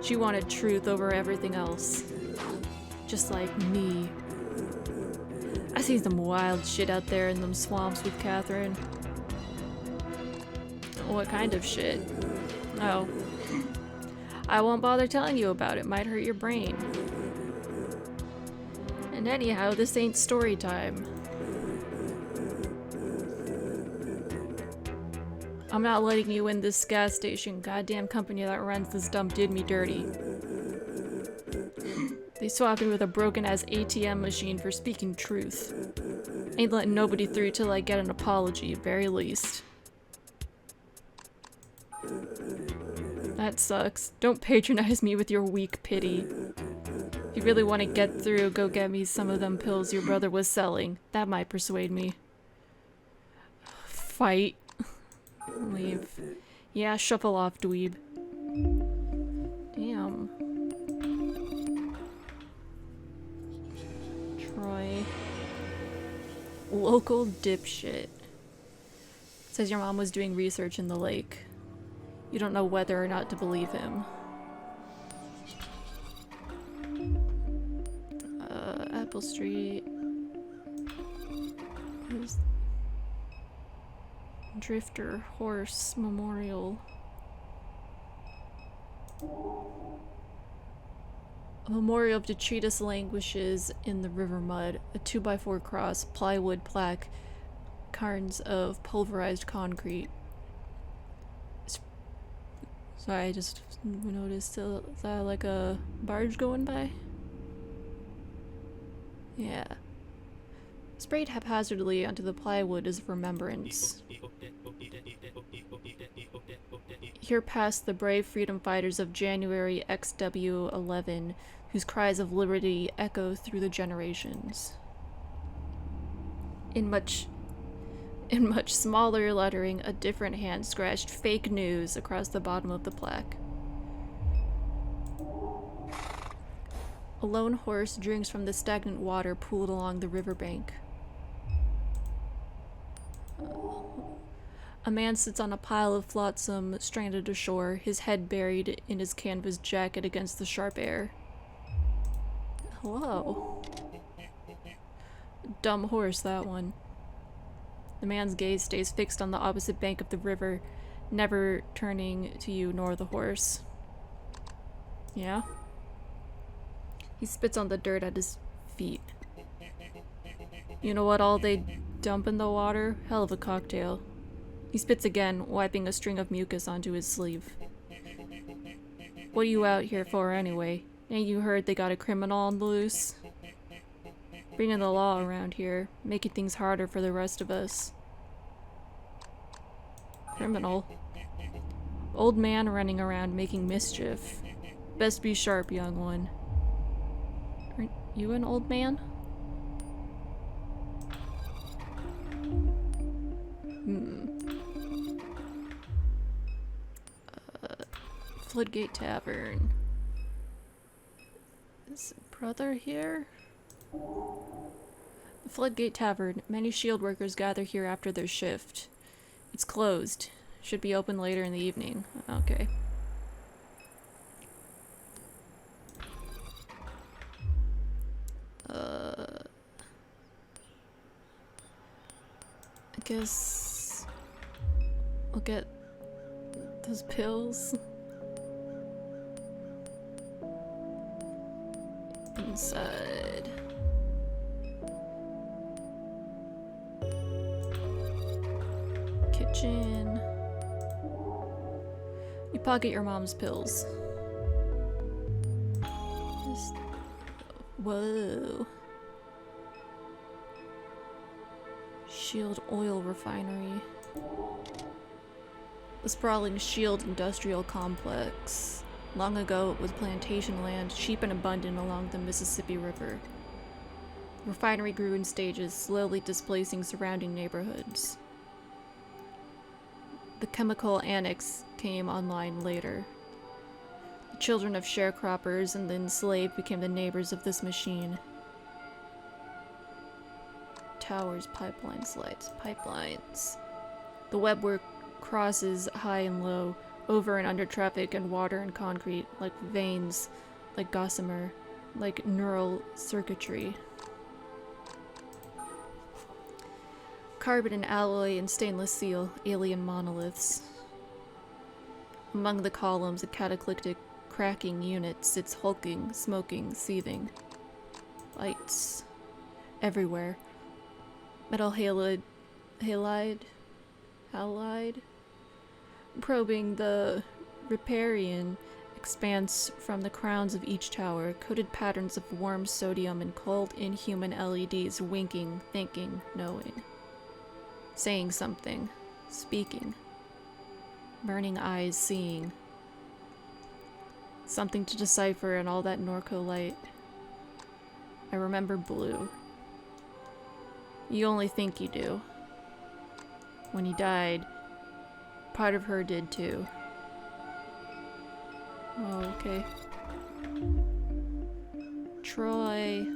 She wanted truth over everything else. Just like me. I see some wild shit out there in them swamps with Catherine. What kind of shit? Oh. I won't bother telling you about it, might hurt your brain. And anyhow, this ain't story time. I'm not letting you in this gas station. Goddamn company that runs this dump did me dirty. They swapped me with a broken-ass ATM machine for speaking truth. Ain't letting nobody through till I get an apology, very least. That sucks. Don't patronize me with your weak pity. If you really want to get through, go get me some of them pills your brother was selling. That might persuade me. Fight. Leave. Yeah, shuffle off, dweeb. Damn. Troy. Local dipshit. Says your mom was doing research in the lake. You don't know whether or not to believe him. Apple Street. Where's Drifter Horse Memorial? A memorial of detritus languishes in the river mud. A 2x4 cross, plywood plaque, cairns of pulverized concrete. Sorry, I just noticed. Is that like a barge going by? Yeah. Sprayed haphazardly onto the plywood as a remembrance. Here passed the brave freedom fighters of January XW11, whose cries of liberty echo through the generations. In much smaller lettering, a different hand scratched "Fake News" across the bottom of the plaque. A lone horse drinks from the stagnant water pooled along the riverbank. A man sits on a pile of flotsam stranded ashore, his head buried in his canvas jacket against the sharp air. Hello. Dumb horse, that one. The man's gaze stays fixed on the opposite bank of the river, never turning to you nor the horse. Yeah? He spits on the dirt at his feet. You know what all they dump in the water? Hell of a cocktail. He spits again, wiping a string of mucus onto his sleeve. What are you out here for anyway? Ain't you heard they got a criminal on the loose? Bringing the law around here, making things harder for the rest of us. Criminal? Old man running around making mischief. Best be sharp, young one. Aren't you an old man? Floodgate Tavern. Is brother here? The Floodgate Tavern. Many shield workers gather here after their shift. It's closed. Should be open later in the evening. Okay. I guess I'll get those pills. Inside. Kitchen. You pocket your mom's pills. Just... Whoa. Shield Oil Refinery. The sprawling Shield Industrial Complex. Long ago, it was plantation land, cheap and abundant along the Mississippi River. The refinery grew in stages, slowly displacing surrounding neighborhoods. The chemical annex came online later. The children of sharecroppers and the enslaved became the neighbors of this machine. Towers, pipelines, lights, pipelines. The webwork crosses high and low, over and under traffic and water and concrete, like veins, like gossamer, like neural circuitry. Carbon and alloy and stainless steel, alien monoliths. Among the columns, a cataclysmic cracking unit sits hulking, smoking, seething. Lights. Everywhere. Metal halide? Probing the riparian expanse from the crowns of each tower, coated patterns of warm sodium and cold, inhuman LEDs winking, thinking, knowing. Saying something. Speaking. Burning eyes seeing. Something to decipher in all that Norco light. I remember blue. You only think you do. When he died, part of her did too. Oh, okay. Troy.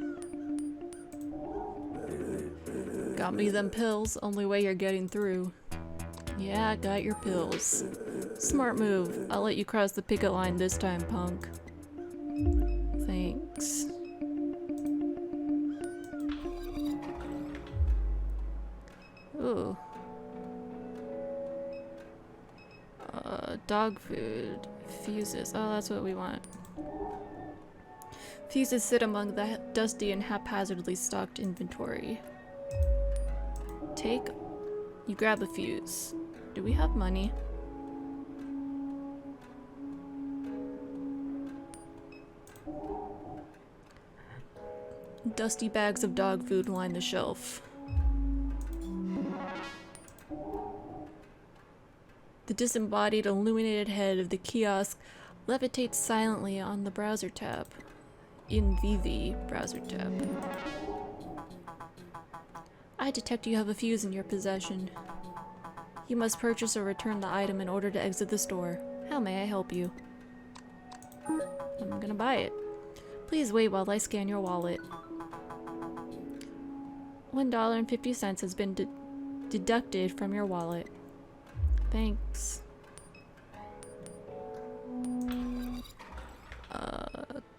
Got me them pills, only way you're getting through. Yeah, I got your pills. Smart move. I'll let you cross the picket line this time, punk. Thanks. Ooh. Dog food. Fuses. Oh, that's what we want. Fuses sit among the dusty and haphazardly stocked inventory. Take. You grab a fuse. Do we have money? Dusty bags of dog food line the shelf. The disembodied, illuminated head of the kiosk levitates silently on the browser tab. In VV browser tab. I detect you have a fuse in your possession. You must purchase or return the item in order to exit the store. How may I help you? I'm gonna buy it. Please wait while I scan your wallet. $1.50 has been deducted from your wallet. Thanks.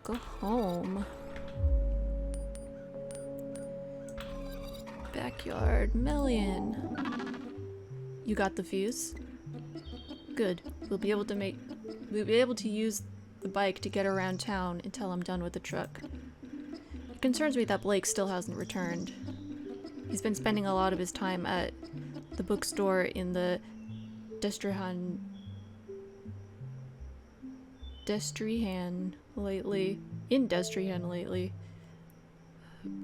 Go home. Backyard million. You got the fuse? Good. We'll be able to use the bike to get around town until I'm done with the truck. It concerns me that Blake still hasn't returned. He's been spending a lot of his time at the bookstore in the Destrihan lately. In Destrihan lately.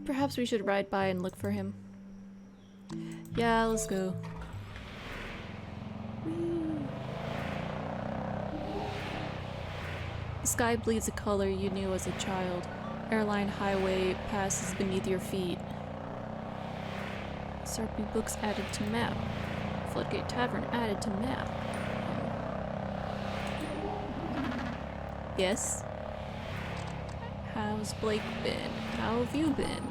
Perhaps we should ride by and look for him. Yeah, let's go. Whee. The sky bleeds a color you knew as a child. Airline highway passes beneath your feet. Sarpy books added to map. Floodgate Tavern added to map. Yes? How's Blake been? How have you been?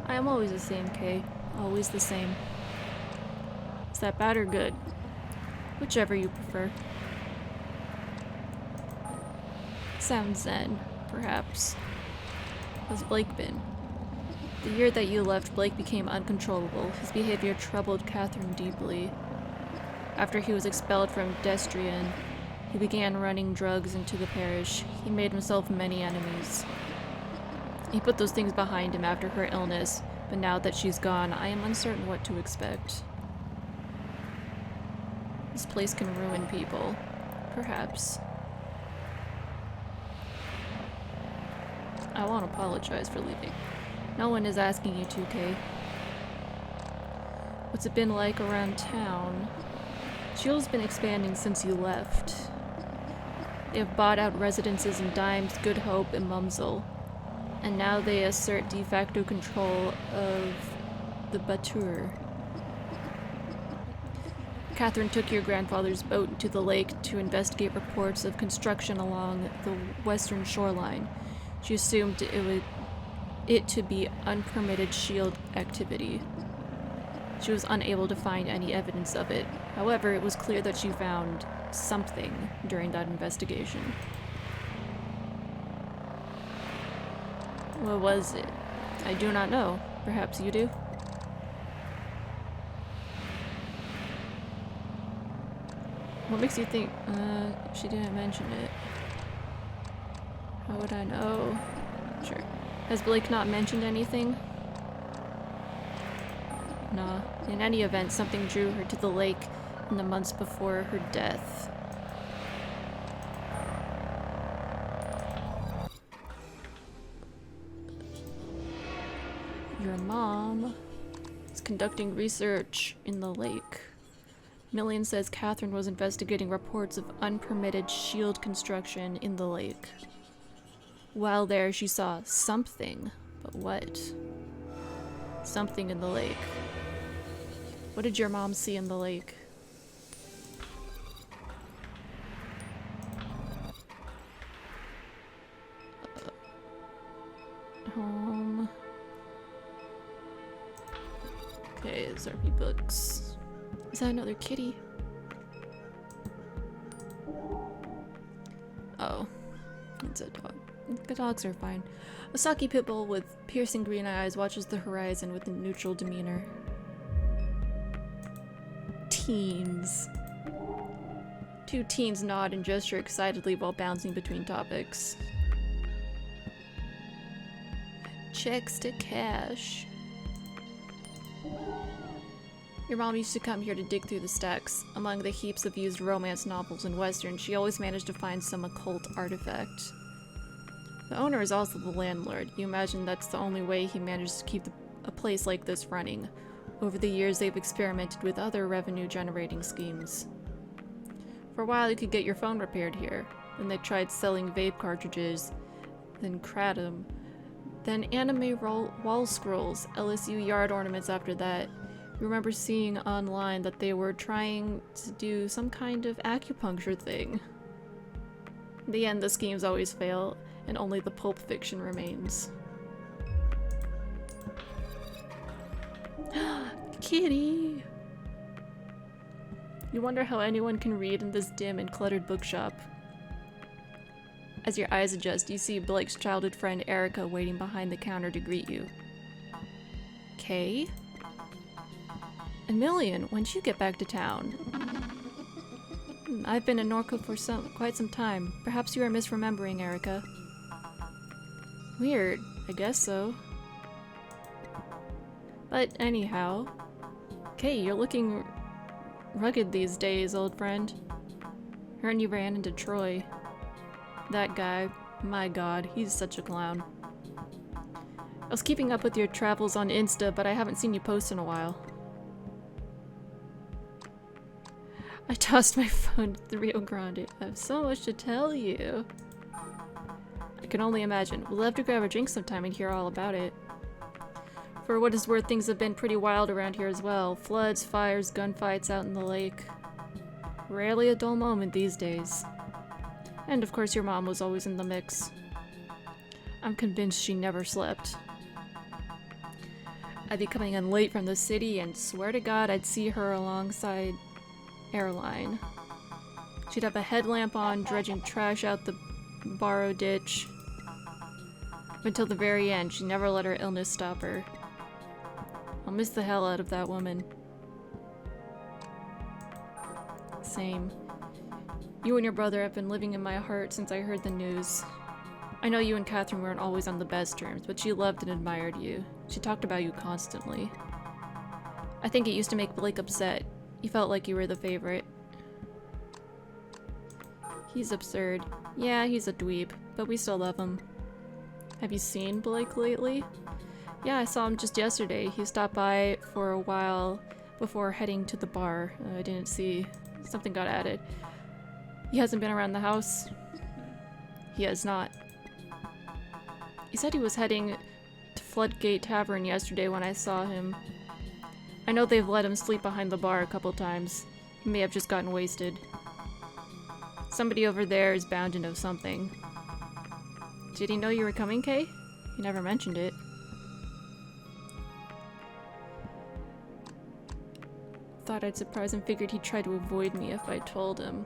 I am always the same, Kay. Always the same. Is that bad or good? Whichever you prefer. Sounds zen, perhaps. How's Blake been? The year that you left, Blake became uncontrollable. His behavior troubled Catherine deeply. After he was expelled from Destrian, he began running drugs into the parish. He made himself many enemies. He put those things behind him after her illness, but now that she's gone, I am uncertain what to expect. This place can ruin people. Perhaps. I won't apologize for leaving. No one is asking you to, Kay. What's it been like around town? Shield's been expanding since you left. They have bought out residences in Dimes, Good Hope, and Mumsel. And now they assert de facto control of the Batur. Catherine took your grandfather's boat into the lake to investigate reports of construction along the western shoreline. She assumed it to be unpermitted shield activity. She was unable to find any evidence of it. However, it was clear that she found something during that investigation. What was it? I do not know. Perhaps you do? What makes you think, she didn't mention it? How would I know? Sure. Has Blake not mentioned anything? Nah. In any event, something drew her to the lake in the months before her death. Your mom is conducting research in the lake. Millian says Catherine was investigating reports of unpermitted shield construction in the lake. While there, she saw something. But what? Something in the lake. What did your mom see in the lake? Home. Okay, SRP books. Is that another kitty? Oh, it's a dog. The dogs are fine. A stocky pit bull with piercing green eyes watches the horizon with a neutral demeanor. Teens. Two teens nod and gesture excitedly while bouncing between topics. Checks to cash. Your mom used to come here to dig through the stacks. Among the heaps of used romance novels and westerns, she always managed to find some occult artifact. The owner is also the landlord. You imagine that's the only way he managed to keep a place like this running. Over the years, they've experimented with other revenue-generating schemes. For a while, you could get your phone repaired here. Then they tried selling vape cartridges, then kratom, then anime wall scrolls, LSU yard ornaments after that. You remember seeing online that they were trying to do some kind of acupuncture thing. In the end, the schemes always fail, and only the pulp fiction remains. Kitty! You wonder how anyone can read in this dim and cluttered bookshop. As your eyes adjust, you see Blake's childhood friend Erica waiting behind the counter to greet you. Kay? And Millian, when'd you get back to town? I've been in Norco for quite some time. Perhaps you are misremembering, Erica. Weird. I guess so. But anyhow... Kay, you're looking rugged these days, old friend. Heard you ran into Troy. That guy, my god, he's such a clown. I was keeping up with your travels on Insta, but I haven't seen you post in a while. I tossed my phone to the Rio Grande. I have so much to tell you. I can only imagine. We'll have to grab a drink sometime and hear all about it. For what is worth, things have been pretty wild around here as well. Floods, fires, gunfights out in the lake. Rarely a dull moment these days. And of course your mom was always in the mix. I'm convinced she never slept. I'd be coming in late from the city and swear to God I'd see her alongside Airline. She'd have a headlamp on, dredging trash out the borrow ditch. Up until the very end, she never let her illness stop her. I'll miss the hell out of that woman. Same. You and your brother have been living in my heart since I heard the news. I know you and Catherine weren't always on the best terms, but she loved and admired you. She talked about you constantly. I think it used to make Blake upset. He felt like you were the favorite. He's absurd. Yeah, he's a dweeb, but we still love him. Have you seen Blake lately? Yeah, I saw him just yesterday. He stopped by for a while before heading to the bar. I didn't see. Something got added. He hasn't been around the house? He has not. He said he was heading to Floodgate Tavern yesterday when I saw him. I know they've let him sleep behind the bar a couple times. He may have just gotten wasted. Somebody over there is bound to know something. Did he know you were coming, Kay? He never mentioned it. Thought I'd surprise him, figured he'd try to avoid me if I told him.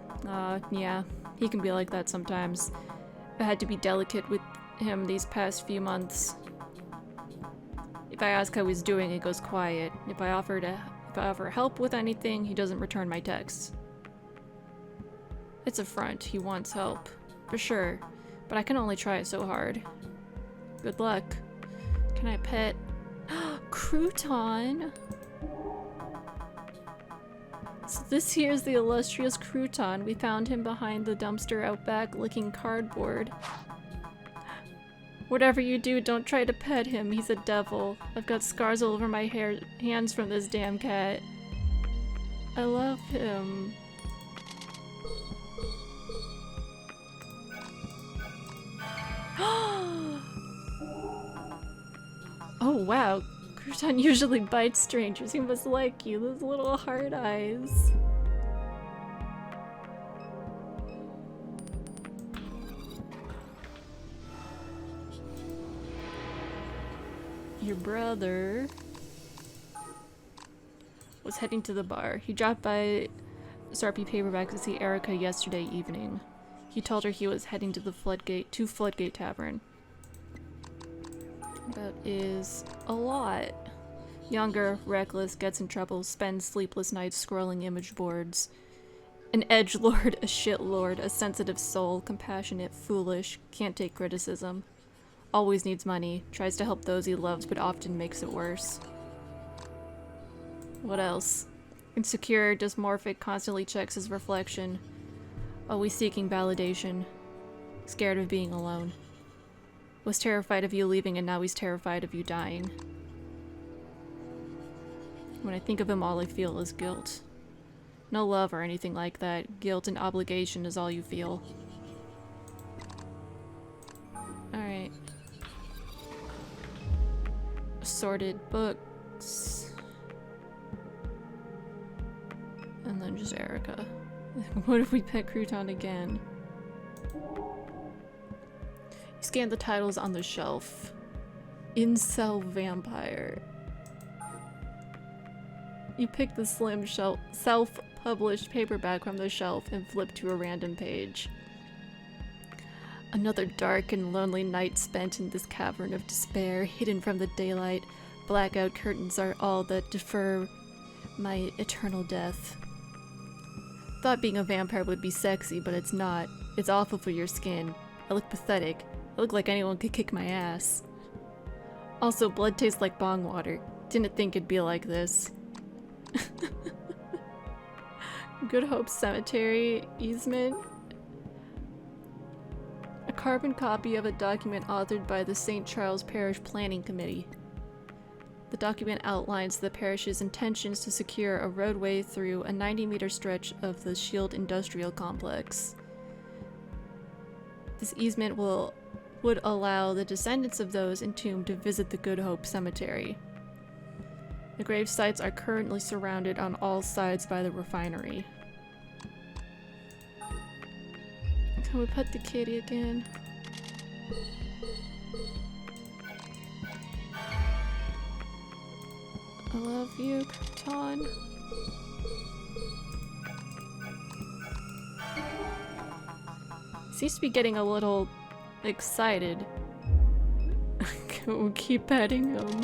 Yeah, he can be like that sometimes. I had to be delicate with him these past few months. If I ask how he's doing, he goes quiet. If I offer help with anything, he doesn't return my texts. It's a front. He wants help. For sure. But I can only try so hard. Good luck. Can I pet? Crouton! So this here's the illustrious Crouton. We found him behind the dumpster out back licking cardboard. Whatever you do, don't try to pet him. He's a devil. I've got scars all over my hands from this damn cat. I love him. Oh wow, Crouton usually bites strangers. He must like you. Those little hard eyes. Your brother was heading to the bar. He dropped by Sarpy Paperback to see Erica yesterday evening. He told her he was heading to the Floodgate Tavern. That is a lot. Younger, reckless, gets in trouble, spends sleepless nights scrolling image boards. An edgelord, a shitlord, a sensitive soul, compassionate, foolish, can't take criticism. Always needs money, tries to help those he loves, but often makes it worse. What else? Insecure, dysmorphic, constantly checks his reflection. Always seeking validation. Scared of being alone. Was terrified of you leaving and now he's terrified of you dying. When I think of him, all I feel is guilt. No love or anything like that. Guilt and obligation is all you feel. Alright. Assorted books. And then just Erica. What if we pet Crouton again? You scan the titles on the shelf. Incel Vampire. You pick the slim self-published paperback from the shelf and flip to a random page. Another dark and lonely night spent in this cavern of despair, hidden from the daylight. Blackout curtains are all that defer my eternal death. Thought being a vampire would be sexy, but it's not. It's awful for your skin. I look pathetic. I look like anyone could kick my ass. Also, blood tastes like bong water. Didn't think it'd be like this. Good Hope Cemetery easement. A carbon copy of a document authored by the St. Charles Parish Planning Committee. The document outlines the parish's intentions to secure a roadway through a 90-meter stretch of the Shield Industrial Complex. This easement would allow the descendants of those entombed to visit the Good Hope Cemetery. The grave sites are currently surrounded on all sides by the refinery. Can we pet the kitty again? I love you, Crouton. Seems to be getting a little excited. We'll keep petting him.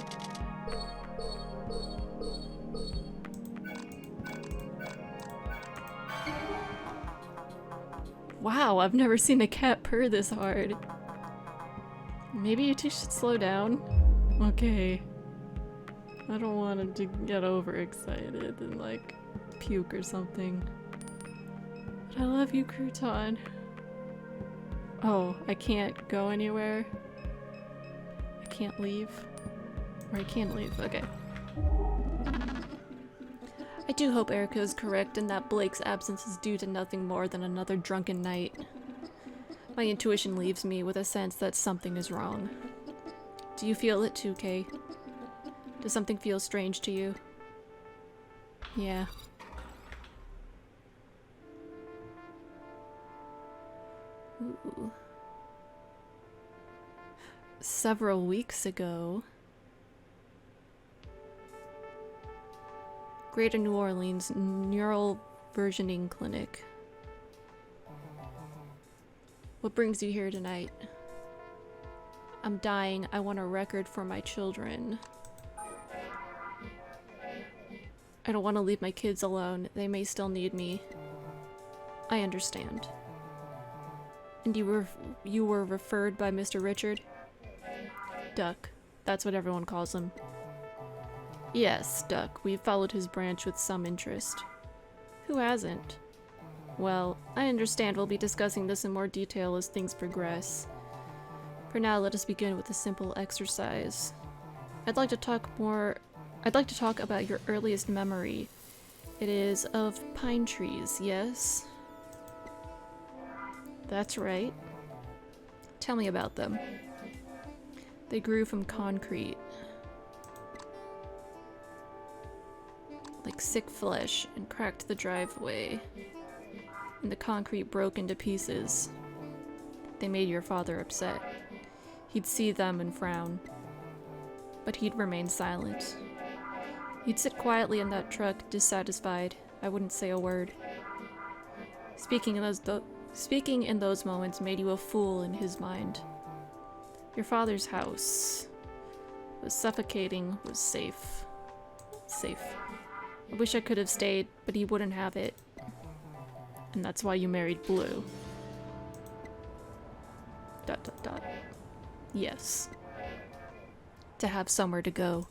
Wow, I've never seen a cat purr this hard. Maybe you two should slow down. Okay. I don't want him to get overexcited and like puke or something. But I love you, Crouton. Oh, I can't go anywhere. I can't leave. Or I can leave, okay. I do hope Erica is correct and that Blake's absence is due to nothing more than another drunken night. My intuition leaves me with a sense that something is wrong. Do you feel it too, Kay? Does something feel strange to you? Yeah. Ooh. Several weeks ago, Greater New Orleans Neural Versioning Clinic. What brings you here tonight? I'm dying. I want a record for my children. I don't want to leave my kids alone. They may still need me. I understand. And you were referred by Mr. Richard? Duck. That's what everyone calls him. Yes, Duck. We've followed his branch with some interest. Who hasn't? Well, I understand we'll be discussing this in more detail as things progress. For now, let us begin with a simple exercise. I'd like to talk about your earliest memory. It is of pine trees, yes? That's right. Tell me about them. They grew from concrete. Like sick flesh, and cracked the driveway. And the concrete broke into pieces. They made your father upset. He'd see them and frown. But he'd remain silent. He'd sit quietly in that truck, dissatisfied. I wouldn't say a word. Speaking in those moments made you a fool in his mind. Your father's house was suffocating, was safe. Safe. I wish I could have stayed, but he wouldn't have it. And that's why you married Blue. ... Yes. To have somewhere to go.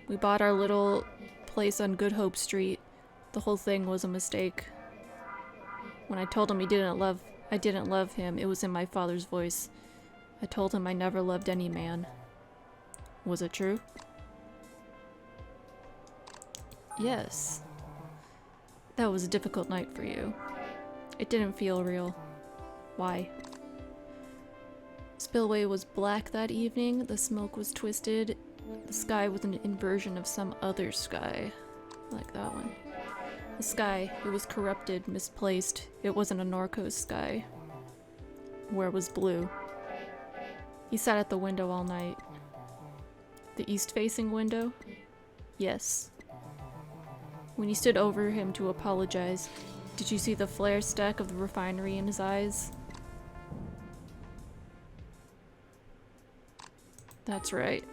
We bought our little place on Good Hope Street. The whole thing was a mistake. When I told him I didn't love him, it was in my father's voice. I told him I never loved any man. Was it true? Yes. That was a difficult night for you. It didn't feel real. Why? Spillway was black that evening, the smoke was twisted, the sky was an inversion of some other sky. I like that one. The sky, it was corrupted, misplaced. It wasn't a Norco sky. Where was Blue? He sat at the window all night. The east-facing window? Yes. When you stood over him to apologize, did you see the flare stack of the refinery in his eyes? That's right.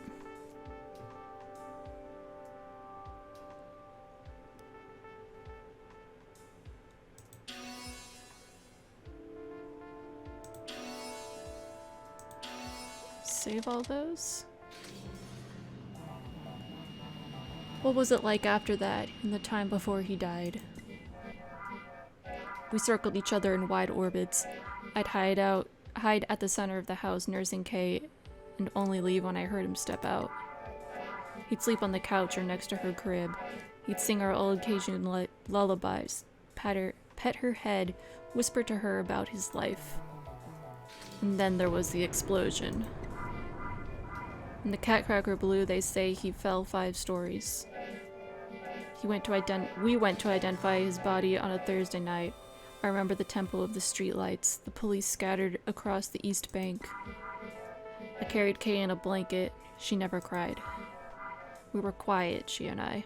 Save all those? What was it like after that, in the time before he died? We circled each other in wide orbits. I'd hide at the center of the house nursing Kay, and only leave when I heard him step out. He'd sleep on the couch or next to her crib. He'd sing our old Cajun lullabies, pet her head, whisper to her about his life. And then there was the explosion. In the Catcracker Blue, they say he fell 5 stories. We went to identify his body on a Thursday night. I remember the tempo of the streetlights, the police scattered across the East Bank. I carried Kay in a blanket. She never cried. We were quiet, she and I.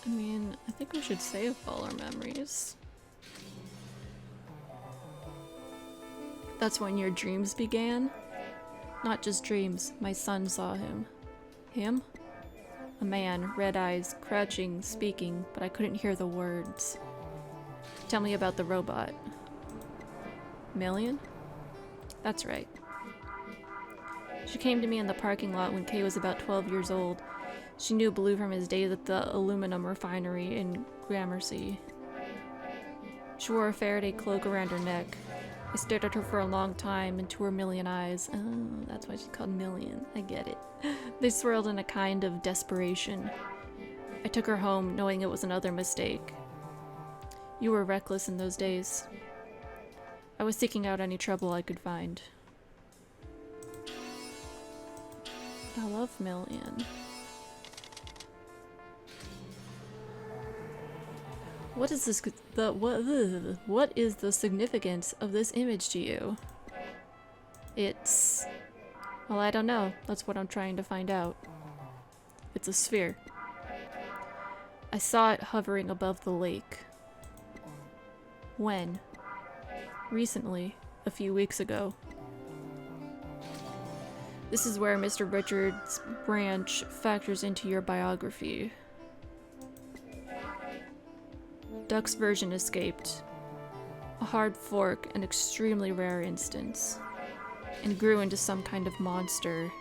I mean, I think we should save all our memories. That's when your dreams began? Not just dreams, my son saw him. Him? A man, red eyes, crouching, speaking, but I couldn't hear the words. Tell me about the robot. Million? That's right. She came to me in the parking lot when Kay was about 12 years old. She knew Blue from his days at the aluminum refinery in Gramercy. She wore a Faraday cloak around her neck. I stared at her for a long time into her million eyes. Oh, that's why she's called Million. I get it. They swirled in a kind of desperation. I took her home, knowing it was another mistake. You were reckless in those days. I was seeking out any trouble I could find. I love Million. What is this? What is the significance of this image to you? It's... well, I don't know. That's what I'm trying to find out. It's a sphere. I saw it hovering above the lake. When? Recently. A few weeks ago. This is where Mr. Richards' branch factors into your biography. Duck's version escaped. A hard fork, an extremely rare instance. And grew into some kind of monster.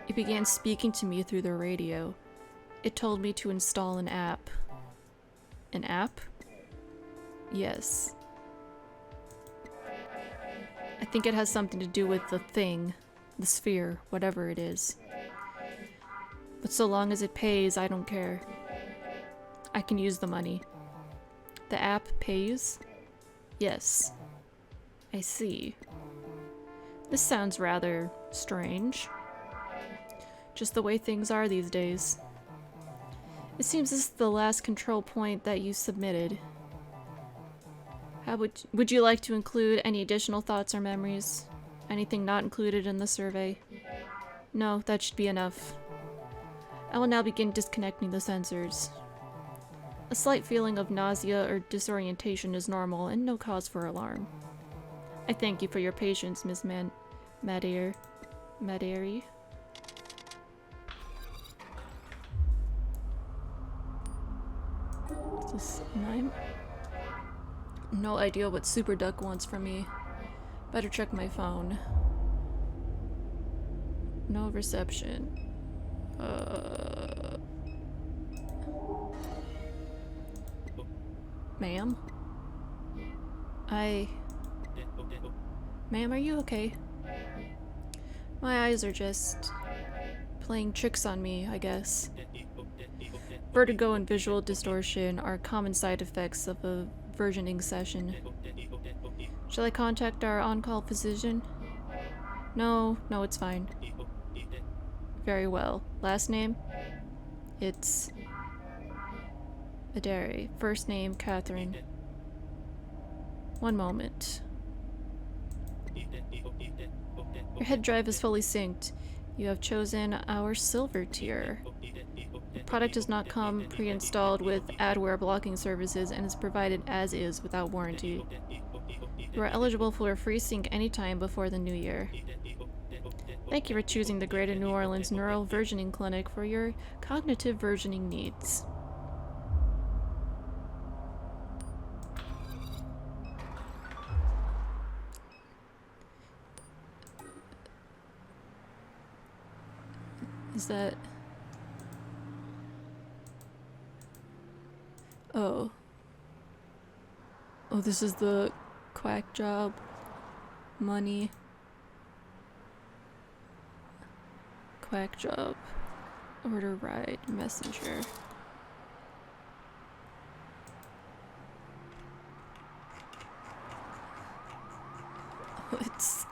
It began speaking to me through the radio. It told me to install an app. An app? Yes. I think it has something to do with the thing, the sphere, whatever it is. But so long as it pays, I don't care. I can use the money. The app pays? Yes. I see. This sounds rather strange. Just the way things are these days. It seems this is the last control point that you submitted. How would you like to include any additional thoughts or memories? Anything not included in the survey? No, that should be enough. I will now begin disconnecting the sensors. A slight feeling of nausea or disorientation is normal and no cause for alarm. I thank you for your patience, Miss Maderi. Is this mine? No idea what Super Duck wants from me. Better check my phone. No reception. Ma'am? Ma'am, are you okay? My eyes are just playing tricks on me, I guess. Vertigo and visual distortion are common side effects of a versioning session. Shall I contact our on-call physician? No, it's fine. Very well. Last name? It's... Maderi. First name, Catherine. One moment. Your head drive is fully synced. You have chosen our silver tier. The product does not come pre-installed with adware blocking services and is provided as is without warranty. You are eligible for a free sync anytime before the new year. Thank you for choosing the Greater New Orleans Neural Versioning Clinic for your cognitive versioning needs. Is that... Oh. Oh, this is the quack job. Money. Quack job. Order ride. Messenger. It's...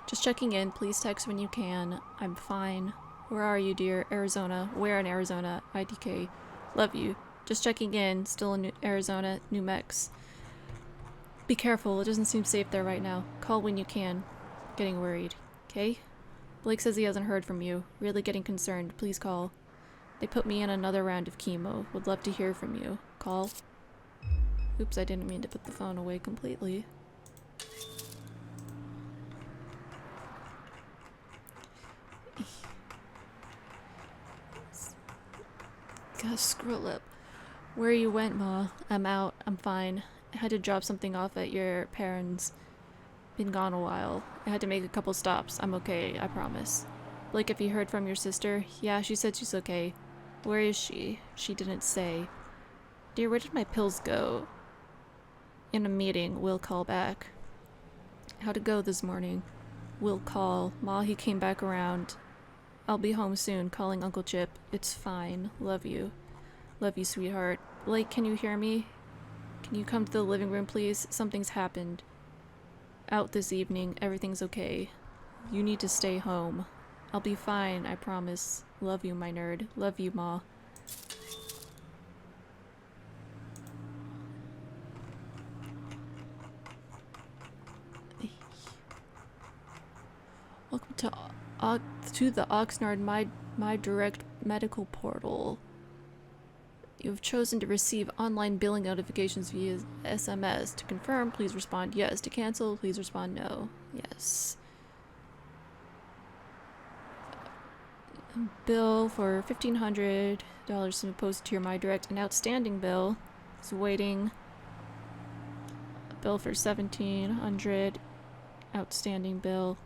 just checking in. Please text when you can. I'm fine. Where are you, dear? Arizona. Where in Arizona? IDK. Love you. Just checking in, still in Arizona, New Mex. Be careful, it doesn't seem safe there right now. Call when you can. Getting worried, okay? Blake says he hasn't heard from you. Really getting concerned. Please call. They put me in another round of chemo. Would love to hear from you. Call. Oops, I didn't mean to put the phone away completely. Gotta scroll up. Where you went, Ma? I'm out. I'm fine. I had to drop something off at your parents'. Been gone a while. I had to make a couple stops. I'm okay, I promise. Blake, have you heard from your sister? Yeah, she said she's okay. Where is she? She didn't say. Dear, where did my pills go? In a meeting. We'll call back. How'd it go this morning? We'll call. Ma, he came back around. I'll be home soon. Calling Uncle Chip. It's fine. Love you. Love you, sweetheart. Blake, can you hear me? Can you come to the living room, please? Something's happened. Out this evening. Everything's okay. You need to stay home. I'll be fine, I promise. Love you, my nerd. Love you, Ma. Welcome to the Oxnard My Direct Medical Portal. You have chosen to receive online billing notifications via SMS. To confirm, please respond yes. To cancel, please respond no. Yes. Bill for $1,500 to be posted to your My Direct. An outstanding bill is waiting. A bill for $1,700. Outstanding bill.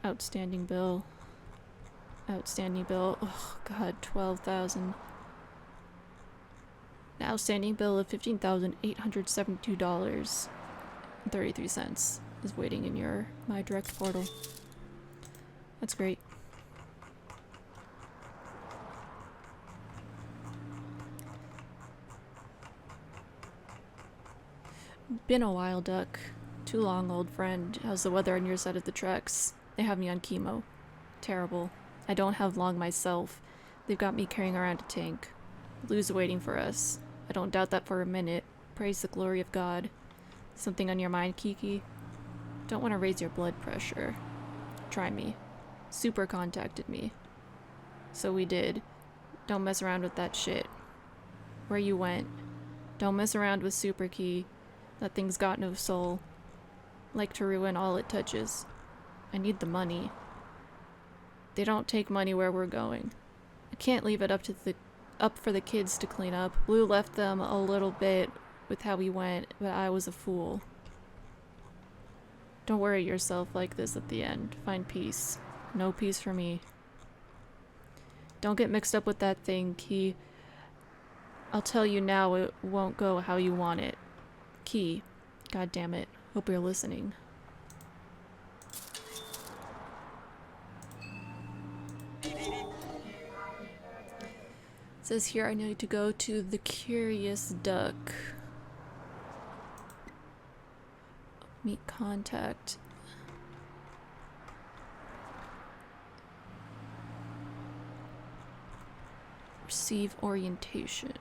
Outstanding bill. Outstanding bill. Oh god, $12,000. An outstanding bill of $15,872.33 is waiting in your My Direct portal. That's great. Been a while, Duck. Too long, old friend. How's the weather on your side of the tracks? They have me on chemo. Terrible. I don't have long myself. They've got me carrying around a tank. Lou's waiting for us. I don't doubt that for a minute. Praise the glory of God. Something on your mind, Kiki? Don't want to raise your blood pressure. Try me. Super contacted me. So we did. Don't mess around with that shit. Where you went. Don't mess around with Super Key. That thing's got no soul. Like to ruin all it touches. I need the money. They don't take money where we're going. I can't leave it up for the kids to clean up. Lou left them a little bit with how we went, but I was a fool. Don't worry yourself like this at the end. Find peace. No peace for me. Don't get mixed up with that thing, Key. I'll tell you now, it won't go how you want it. Key. God damn it. Hope you're listening. It says here I need to go to the Curious Duck. Meet contact. Receive orientation.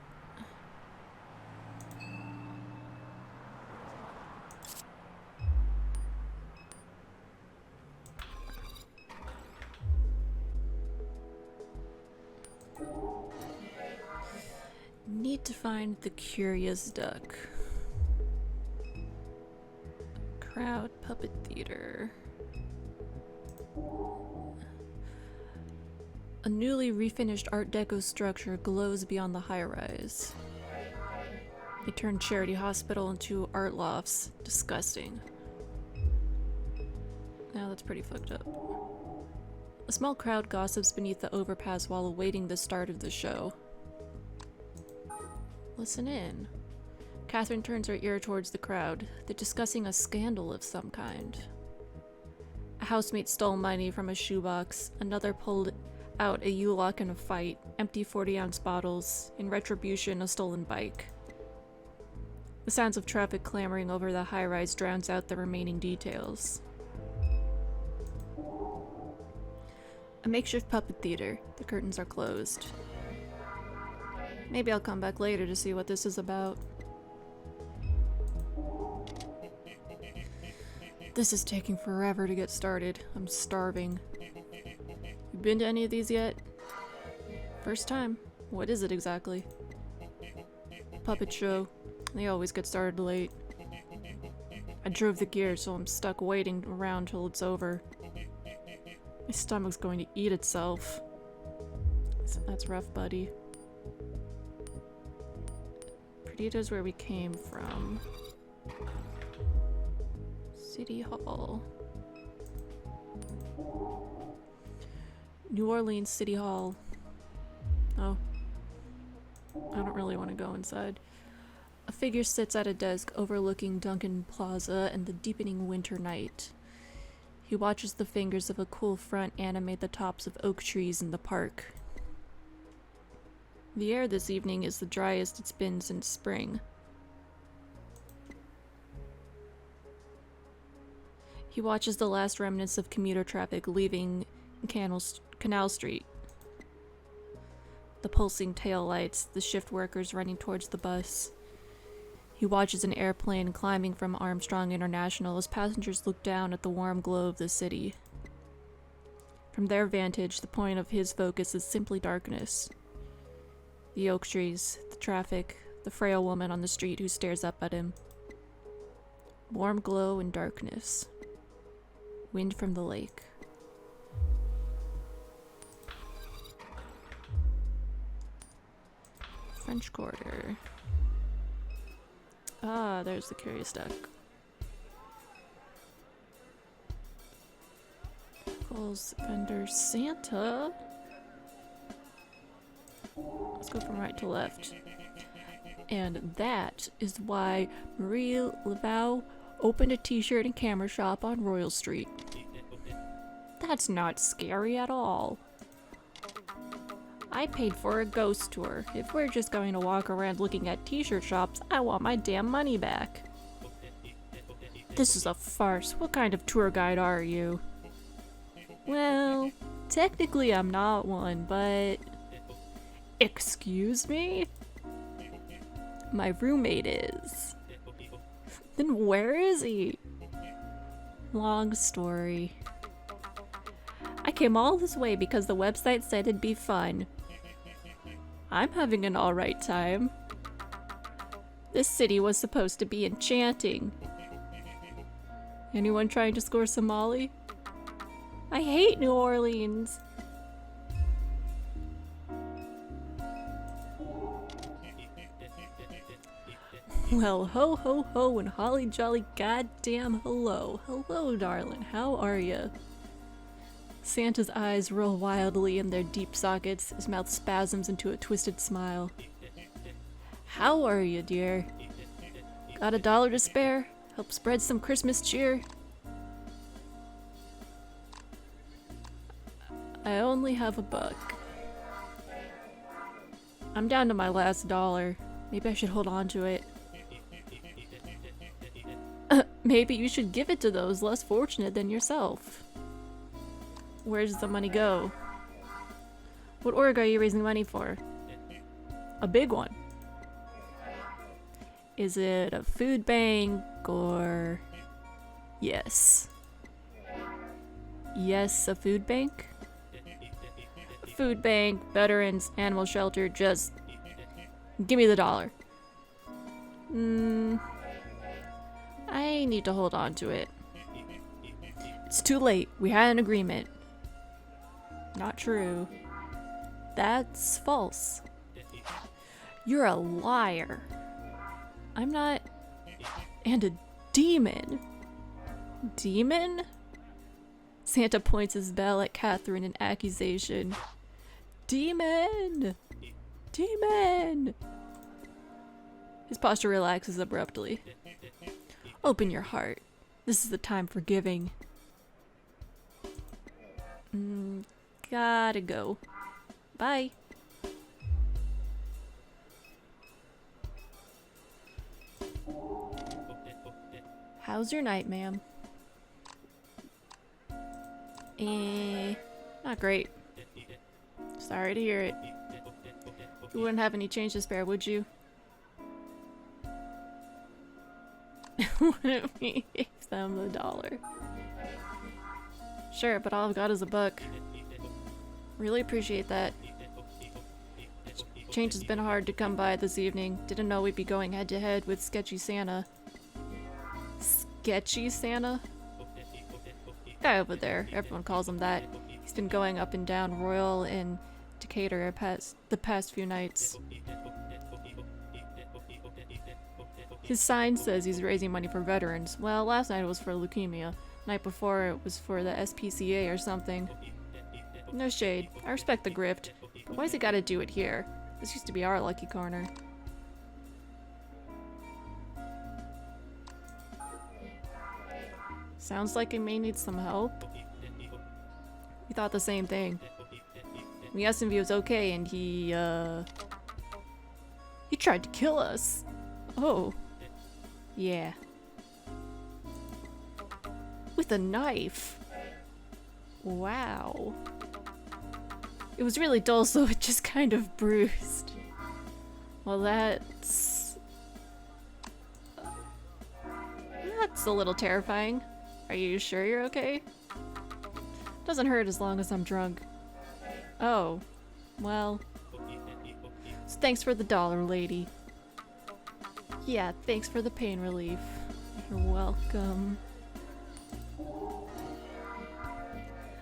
Need to find the Curious Duck. Crowd Puppet Theater. A newly refinished Art Deco structure glows beyond the high-rise. They turned Charity Hospital into art lofts. Disgusting. Now that's pretty fucked up. A small crowd gossips beneath the overpass while awaiting the start of the show. Listen in. Catherine turns her ear towards the crowd. They're discussing a scandal of some kind. A housemate stole money from a shoebox. Another pulled out a U-lock in a fight. Empty 40-ounce bottles. In retribution, a stolen bike. The sounds of traffic clamoring over the high-rise drowns out the remaining details. A makeshift puppet theater. The curtains are closed. Maybe I'll come back later to see what this is about. This is taking forever to get started. I'm starving. You been to any of these yet? First time. What is it exactly? Puppet show. They always get started late. I drove the gear, so I'm stuck waiting around till it's over. My stomach's going to eat itself. That's rough, buddy. Perdita's where we came from. City Hall. New Orleans City Hall. Oh. I don't really want to go inside. A figure sits at a desk overlooking Duncan Plaza and the deepening winter night. He watches the fingers of a cool front animate the tops of oak trees in the park. The air this evening is the driest it's been since spring. He watches the last remnants of commuter traffic leaving Canal Street. The pulsing taillights, the shift workers running towards the bus. He watches an airplane climbing from Armstrong International as passengers look down at the warm glow of the city. From their vantage, the point of his focus is simply darkness. The oak trees, the traffic, the frail woman on the street who stares up at him. Warm glow and darkness. Wind from the lake. French Quarter. Ah, there's the curious duck. Calls vendor Santa. Let's go from right to left. And that is why Marie Laveau opened a t-shirt and camera shop on Royal Street. That's not scary at all. I paid for a ghost tour. If we're just going to walk around looking at t-shirt shops, I want my damn money back. This is a farce. What kind of tour guide are you? Well, technically I'm not one, but... Excuse me? My roommate is. Then where is he? Long story. I came all this way because the website said it'd be fun. I'm having an alright time. This city was supposed to be enchanting. Anyone trying to score some Molly? I hate New Orleans. Well, ho ho ho and holly jolly goddamn hello. Hello, darling. How are ya? Santa's eyes roll wildly in their deep sockets. His mouth spasms into a twisted smile. How are you, dear? Got $1 to spare? Help spread some Christmas cheer? I only have $1. I'm down to my last $1. Maybe I should hold on to it. Maybe you should give it to those less fortunate than yourself. Where does the money go? What org are you raising money for? A big one. Is it a food bank or... Yes. Yes, a food bank? Food bank, veterans, animal shelter, just... Give me the $1. I need to hold on to it. It's too late. We had an agreement. Not true. That's false. You're a liar. I'm not... And a demon. Demon? Santa points his bell at Catherine in accusation. Demon! Demon! His posture relaxes abruptly. Open your heart. This is the time for giving. Gotta go. Bye. How's your night, ma'am? Not great. Sorry to hear it. You wouldn't have any change to spare, would you? What if we gave them the $1? Sure, but all I've got is a buck. Really appreciate that. Change has been hard to come by this evening. Didn't know we'd be going head to head with Sketchy Santa. Sketchy Santa? Guy over there. Everyone calls him that. He's been going up and down Royal and Decatur the past few nights. His sign says he's raising money for veterans. Well, last night it was for leukemia. Night before it was for the SPCA or something. No shade. I respect the grift. But why's he gotta do it here? This used to be our lucky corner. Sounds like he may need some help. We thought the same thing. We asked him if he was okay and he tried to kill us. Oh. Yeah. With a knife. Wow. It was really dull, so it just kind of bruised. Well, that's a little terrifying. Are you sure you're okay? Doesn't hurt as long as I'm drunk. Oh. Well. So thanks for the $1, lady. Yeah, thanks for the pain relief. You're welcome.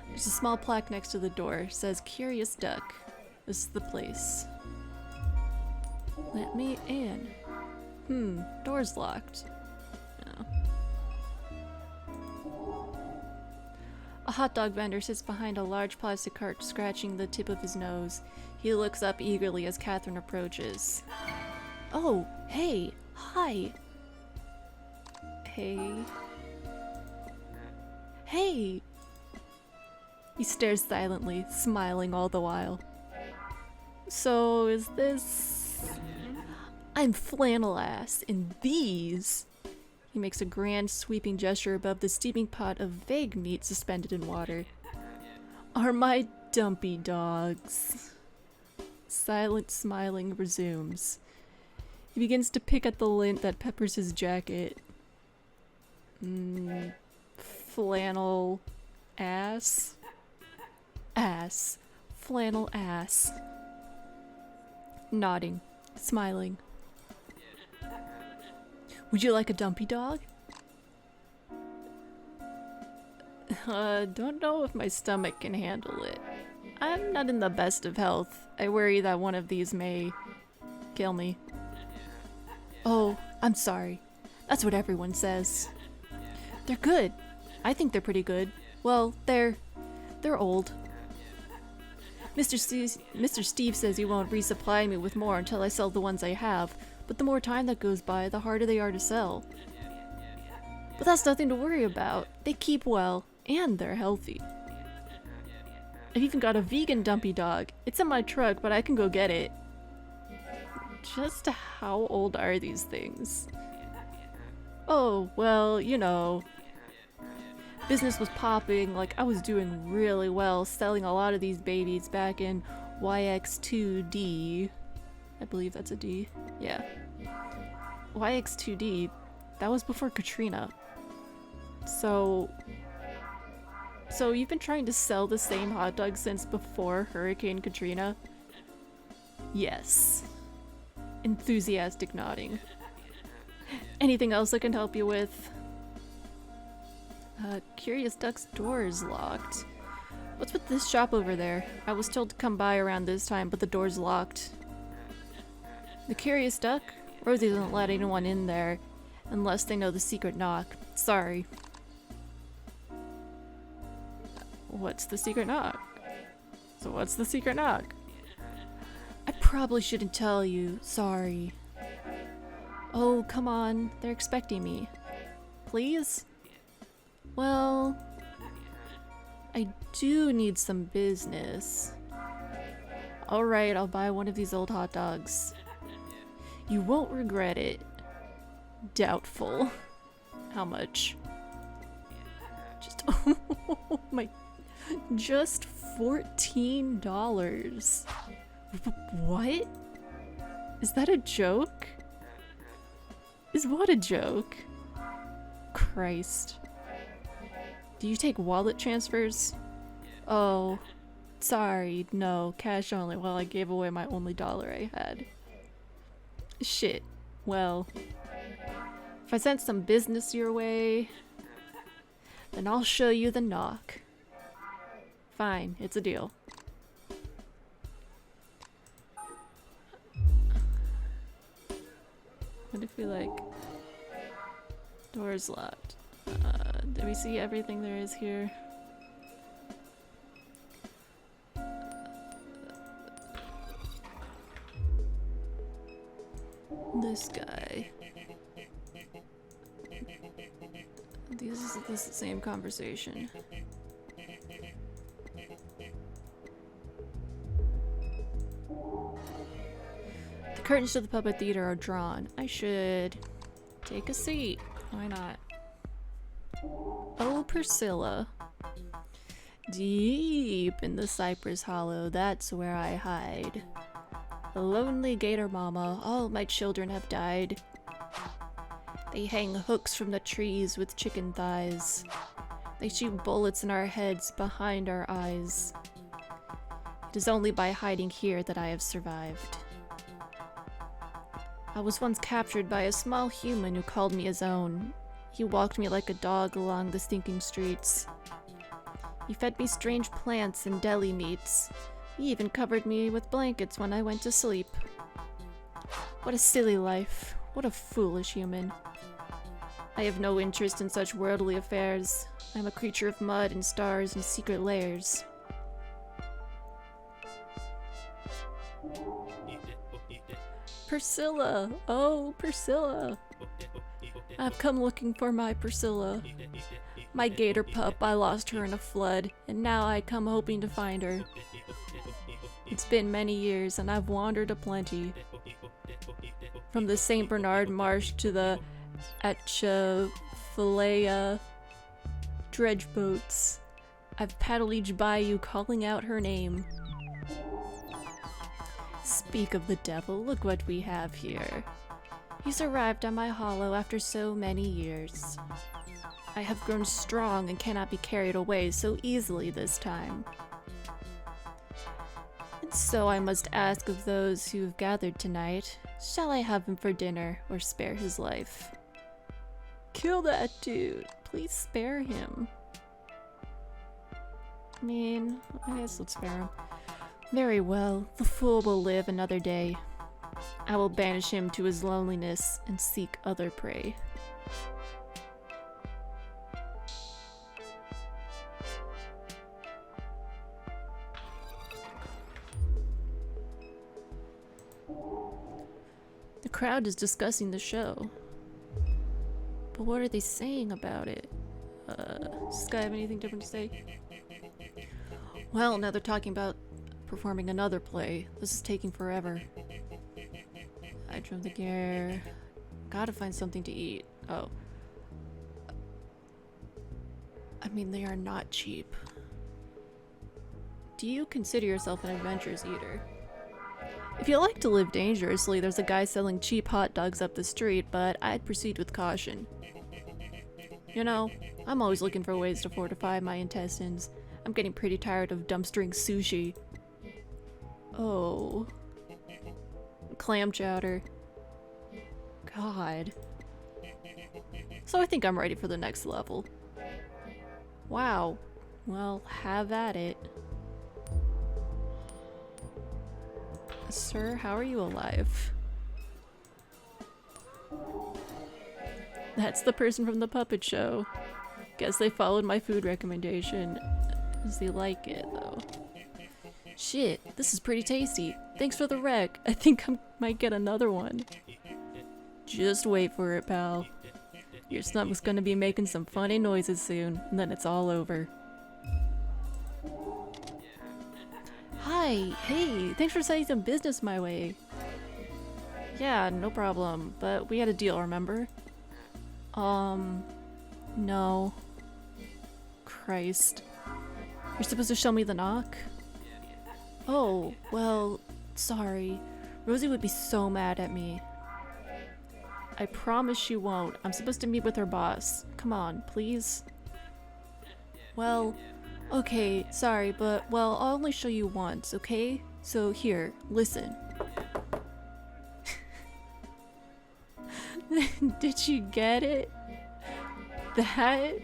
There's a small plaque next to the door. Says Curious Duck. This is the place. Let me in. Door's locked. Oh. A hot dog vendor sits behind a large plastic cart, scratching the tip of his nose. He looks up eagerly as Catherine approaches. Oh, hey! Hi! Hey. Hey! He stares silently, smiling all the while. So, is this... I'm Flannel Ass, and these... He makes a grand, sweeping gesture above the steaming pot of vague meat suspended in water. Are my dumpy dogs. Silent smiling resumes. He begins to pick at the lint that peppers his jacket. Flannel ass? Ass. Flannel ass. Nodding. Smiling. Would you like a dumpy dog? Don't know if my stomach can handle it. I'm not in the best of health. I worry that one of these may kill me. Oh, I'm sorry. That's what everyone says. They're good. I think they're pretty good. Well, they're old. Mr. Steve says he won't resupply me with more until I sell the ones I have, but the more time that goes by, the harder they are to sell. But that's nothing to worry about. They keep well, and they're healthy. I've even got a vegan dumpy dog. It's in my truck, but I can go get it. Just how old are these things? Oh, well, you know. Business was popping, like I was doing really well, selling a lot of these babies back in YX2D. I believe that's a D. Yeah. YX2D, that was before Katrina. So you've been trying to sell the same hot dog since before Hurricane Katrina? Yes. Enthusiastic nodding. Anything else I can help you with? Curious Duck's door is locked. What's with this shop over there? I was told to come by around this time, but the door's locked. The Curious Duck? Rosie doesn't let anyone in there unless they know the secret knock. Sorry. What's the secret knock? So what's the secret knock? I probably shouldn't tell you. Sorry. Oh, come on. They're expecting me. Please? Well, I do need some business. Alright, I'll buy one of these old hot dogs. You won't regret it. Doubtful. How much? Just, oh my, just $14. What? Is that a joke? Is what a joke? Christ. Do you take wallet transfers? Oh, sorry, no, cash only. Well, I gave away my only dollar I had. Shit. Well, if I sent some business your way, then I'll show you the knock. Fine, it's a deal. What if we door's locked? Do we see everything there is here? This guy. This is the same conversation. The curtains to the puppet theater are drawn. I should take a seat. Why not? Oh, Priscilla. Deep in the cypress hollow, that's where I hide. A lonely gator mama, all my children have died. They hang hooks from the trees with chicken thighs. They shoot bullets in our heads behind our eyes. It is only by hiding here that I have survived. I was once captured by a small human who called me his own. He walked me like a dog along the stinking streets. He fed me strange plants and deli meats. He even covered me with blankets when I went to sleep. What a silly life. What a foolish human. I have no interest in such worldly affairs. I am a creature of mud and stars and secret layers. Priscilla! Oh, Priscilla! I've come looking for my Priscilla. My gator pup, I lost her in a flood, and now I come hoping to find her. It's been many years, and I've wandered aplenty. From the St. Bernard Marsh to the Atchafalaya dredge boats, I've paddled each bayou calling out her name. Speak of the devil, look what we have here. He's arrived on my hollow after so many years. I have grown strong and cannot be carried away so easily this time. And so I must ask of those who have gathered tonight, shall I have him for dinner or spare his life? Kill that dude. Please spare him. I mean, I guess let's spare him. Very well, the fool will live another day. I will banish him to his loneliness and seek other prey. The crowd is discussing the show. But what are they saying about it? Does this guy have anything different to say? Well, now they're talking about performing another play. This is taking forever. I drove the gear. Gotta find something to eat. Oh. I mean, they are not cheap. Do you consider yourself an adventurous eater? If you like to live dangerously, there's a guy selling cheap hot dogs up the street, but I'd proceed with caution. You know, I'm always looking for ways to fortify my intestines. I'm getting pretty tired of dumpstering sushi. Oh. Clam chowder. God. So I think I'm ready for the next level. Wow. Well, have at it. Sir, how are you alive? That's the person from the puppet show. Guess they followed my food recommendation. Does he like it, though? Shit, this is pretty tasty. Thanks for the rec. I think I might get another one. Just wait for it, pal. Your stomach's gonna be making some funny noises soon, and then it's all over. Hi, hey, thanks for sending some business my way. Yeah, no problem, but we had a deal, remember? No. Christ. You're supposed to show me the knock? Oh, well, sorry. Rosie would be so mad at me. I promise she won't. I'm supposed to meet with her boss. Come on, please. Well, okay, sorry, but, well, I'll only show you once, okay? So here, listen. Did you get it? That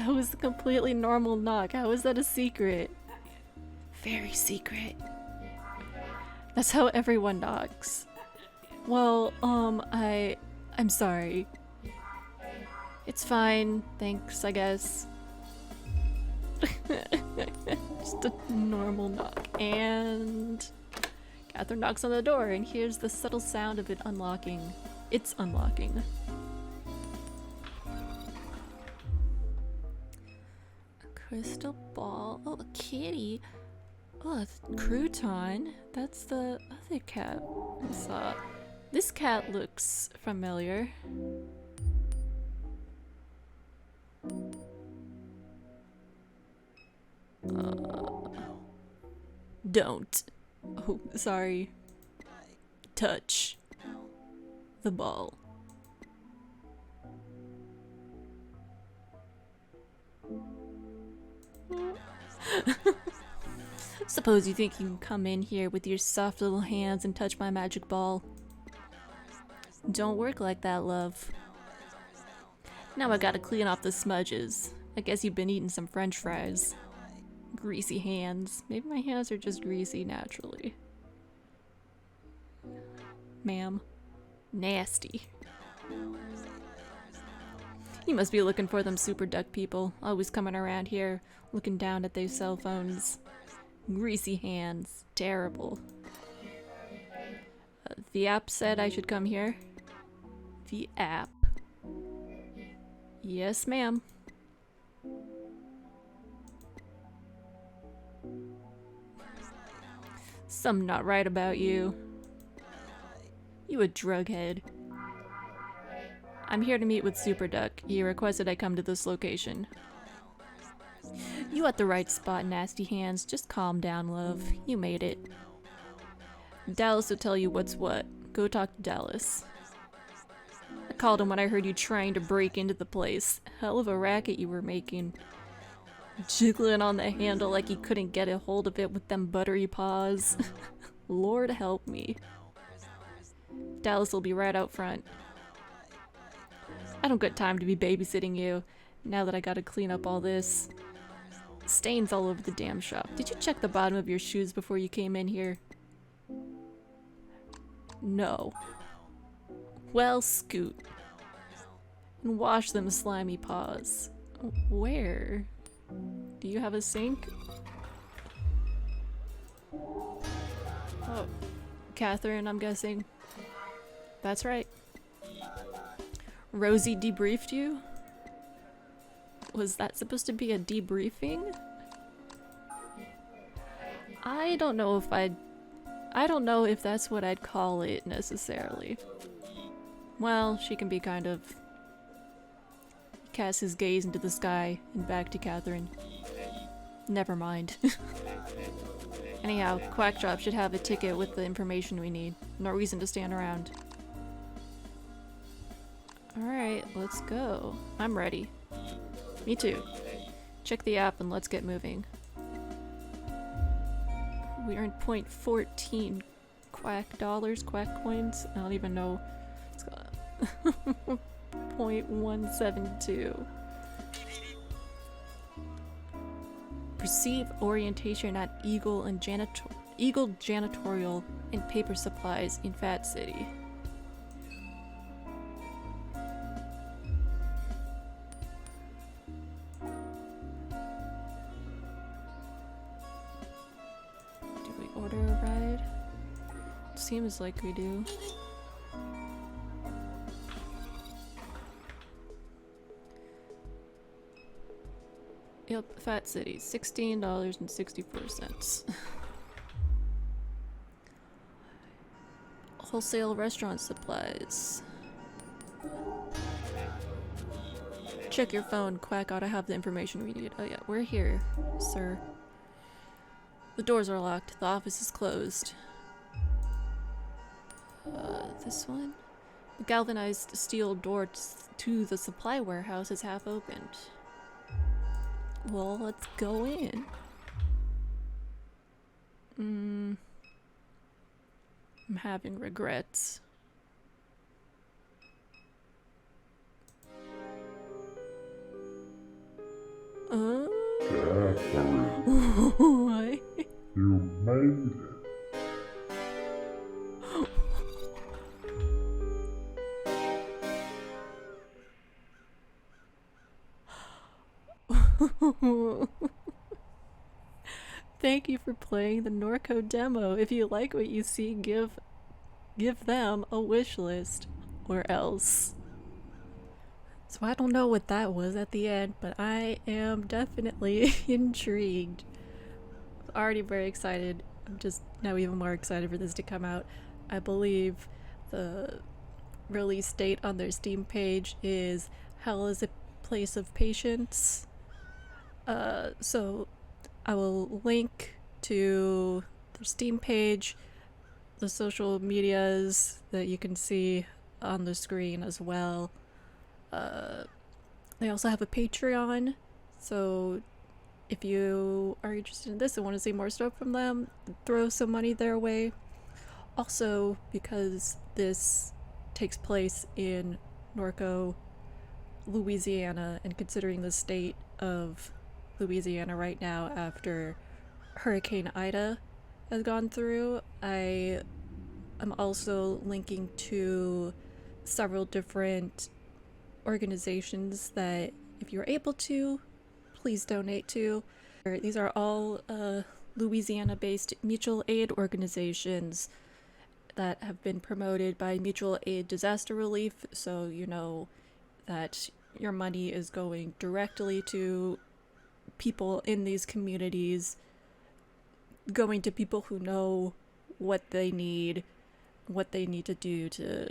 was a completely normal knock. How is that a secret? Very secret. That's how everyone knocks. Well, I'm sorry. It's fine, thanks, I guess. Just a normal knock. And Catherine knocks on the door and hears the subtle sound of it unlocking. It's unlocking. A crystal ball. Oh, a kitty. Oh, a crouton. That's the other cat I saw. This cat looks familiar. Don't. Oh, sorry. Touch the ball. Suppose you think you can come in here with your soft little hands and touch my magic ball. Don't work like that, love. Now I gotta clean off the smudges. I guess you've been eating some french fries. Greasy hands. Maybe my hands are just greasy naturally. Ma'am. Nasty. You must be looking for them super duck people, always coming around here, looking down at their cell phones. Greasy hands. Terrible. The app said I should come here. The app. Yes, ma'am. Something not right about you. You a drughead. I'm here to meet with Super Duck. He requested I come to this location. You at the right spot, nasty hands. Just calm down, love. You made it. Dallas will tell you what's what. Go talk to Dallas. I called him when I heard you trying to break into the place. Hell of a racket you were making. Jiggling on the handle like he couldn't get a hold of it with them buttery paws. Lord help me. Dallas will be right out front. I don't got time to be babysitting you, now that I gotta clean up all this. Stains all over the damn shop. Did you check the bottom of your shoes before you came in here? No. Well, scoot. And wash them slimy paws. Where? Do you have a sink? Oh. Catherine, I'm guessing. That's right. Rosie debriefed you? Was that supposed to be a debriefing? I don't know if that's what I'd call it necessarily. Well, she can be kind of... Casts his gaze into the sky and back to Catherine. Never mind. Anyhow, Quack Shop should have a ticket with the information we need. No reason to stand around. Alright, let's go. I'm ready. Me too. Check the app and let's get moving. We earned 0.14 quack dollars, quack coins. I don't even know. It's got 0.172. Receive orientation at Eagle Janitorial and Paper Supplies in Fat City. Do we order a ride? Seems like we do. Yep, Fat City, $16.64. Wholesale restaurant supplies. Check your phone, Quack ought to have the information we need. Oh yeah, we're here, sir. The doors are locked, the office is closed. This one? The galvanized steel door to the supply warehouse is half opened. Well, let's go in. I'm having regrets. Catherine, Why? you made it. Thank you for playing the Norco demo. If you like what you see, give them a wish list, or else. So I don't know what that was at the end, but I am definitely intrigued. Already very excited. I'm just now even more excited for this to come out. I believe the release date on their Steam page is Hell is a Place of Patience. So I will link to their Steam page, the social medias that you can see on the screen as well. They also have a Patreon, so if you are interested in this and want to see more stuff from them, throw some money their way. Also, because this takes place in Norco, Louisiana, and considering the state of Louisiana right now after Hurricane Ida has gone through, I am also linking to several different organizations that, if you're able to, please donate to. These are all Louisiana-based mutual aid organizations that have been promoted by Mutual Aid Disaster Relief, so you know that your money is going directly to people in these communities, going to people who know what they need to do to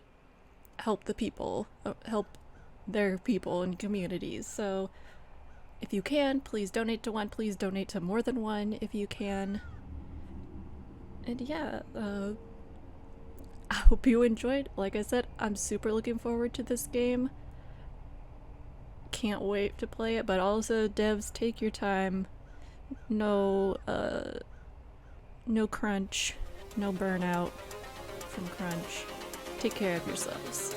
help the people, help their people and communities. So if you can, please donate to one. Please donate to more than one if you can. And yeah, I hope you enjoyed. Like I said, I'm super looking forward to this game. Can't wait to play it, but also, devs, take your time. No crunch, no burnout from crunch. Take care of yourselves.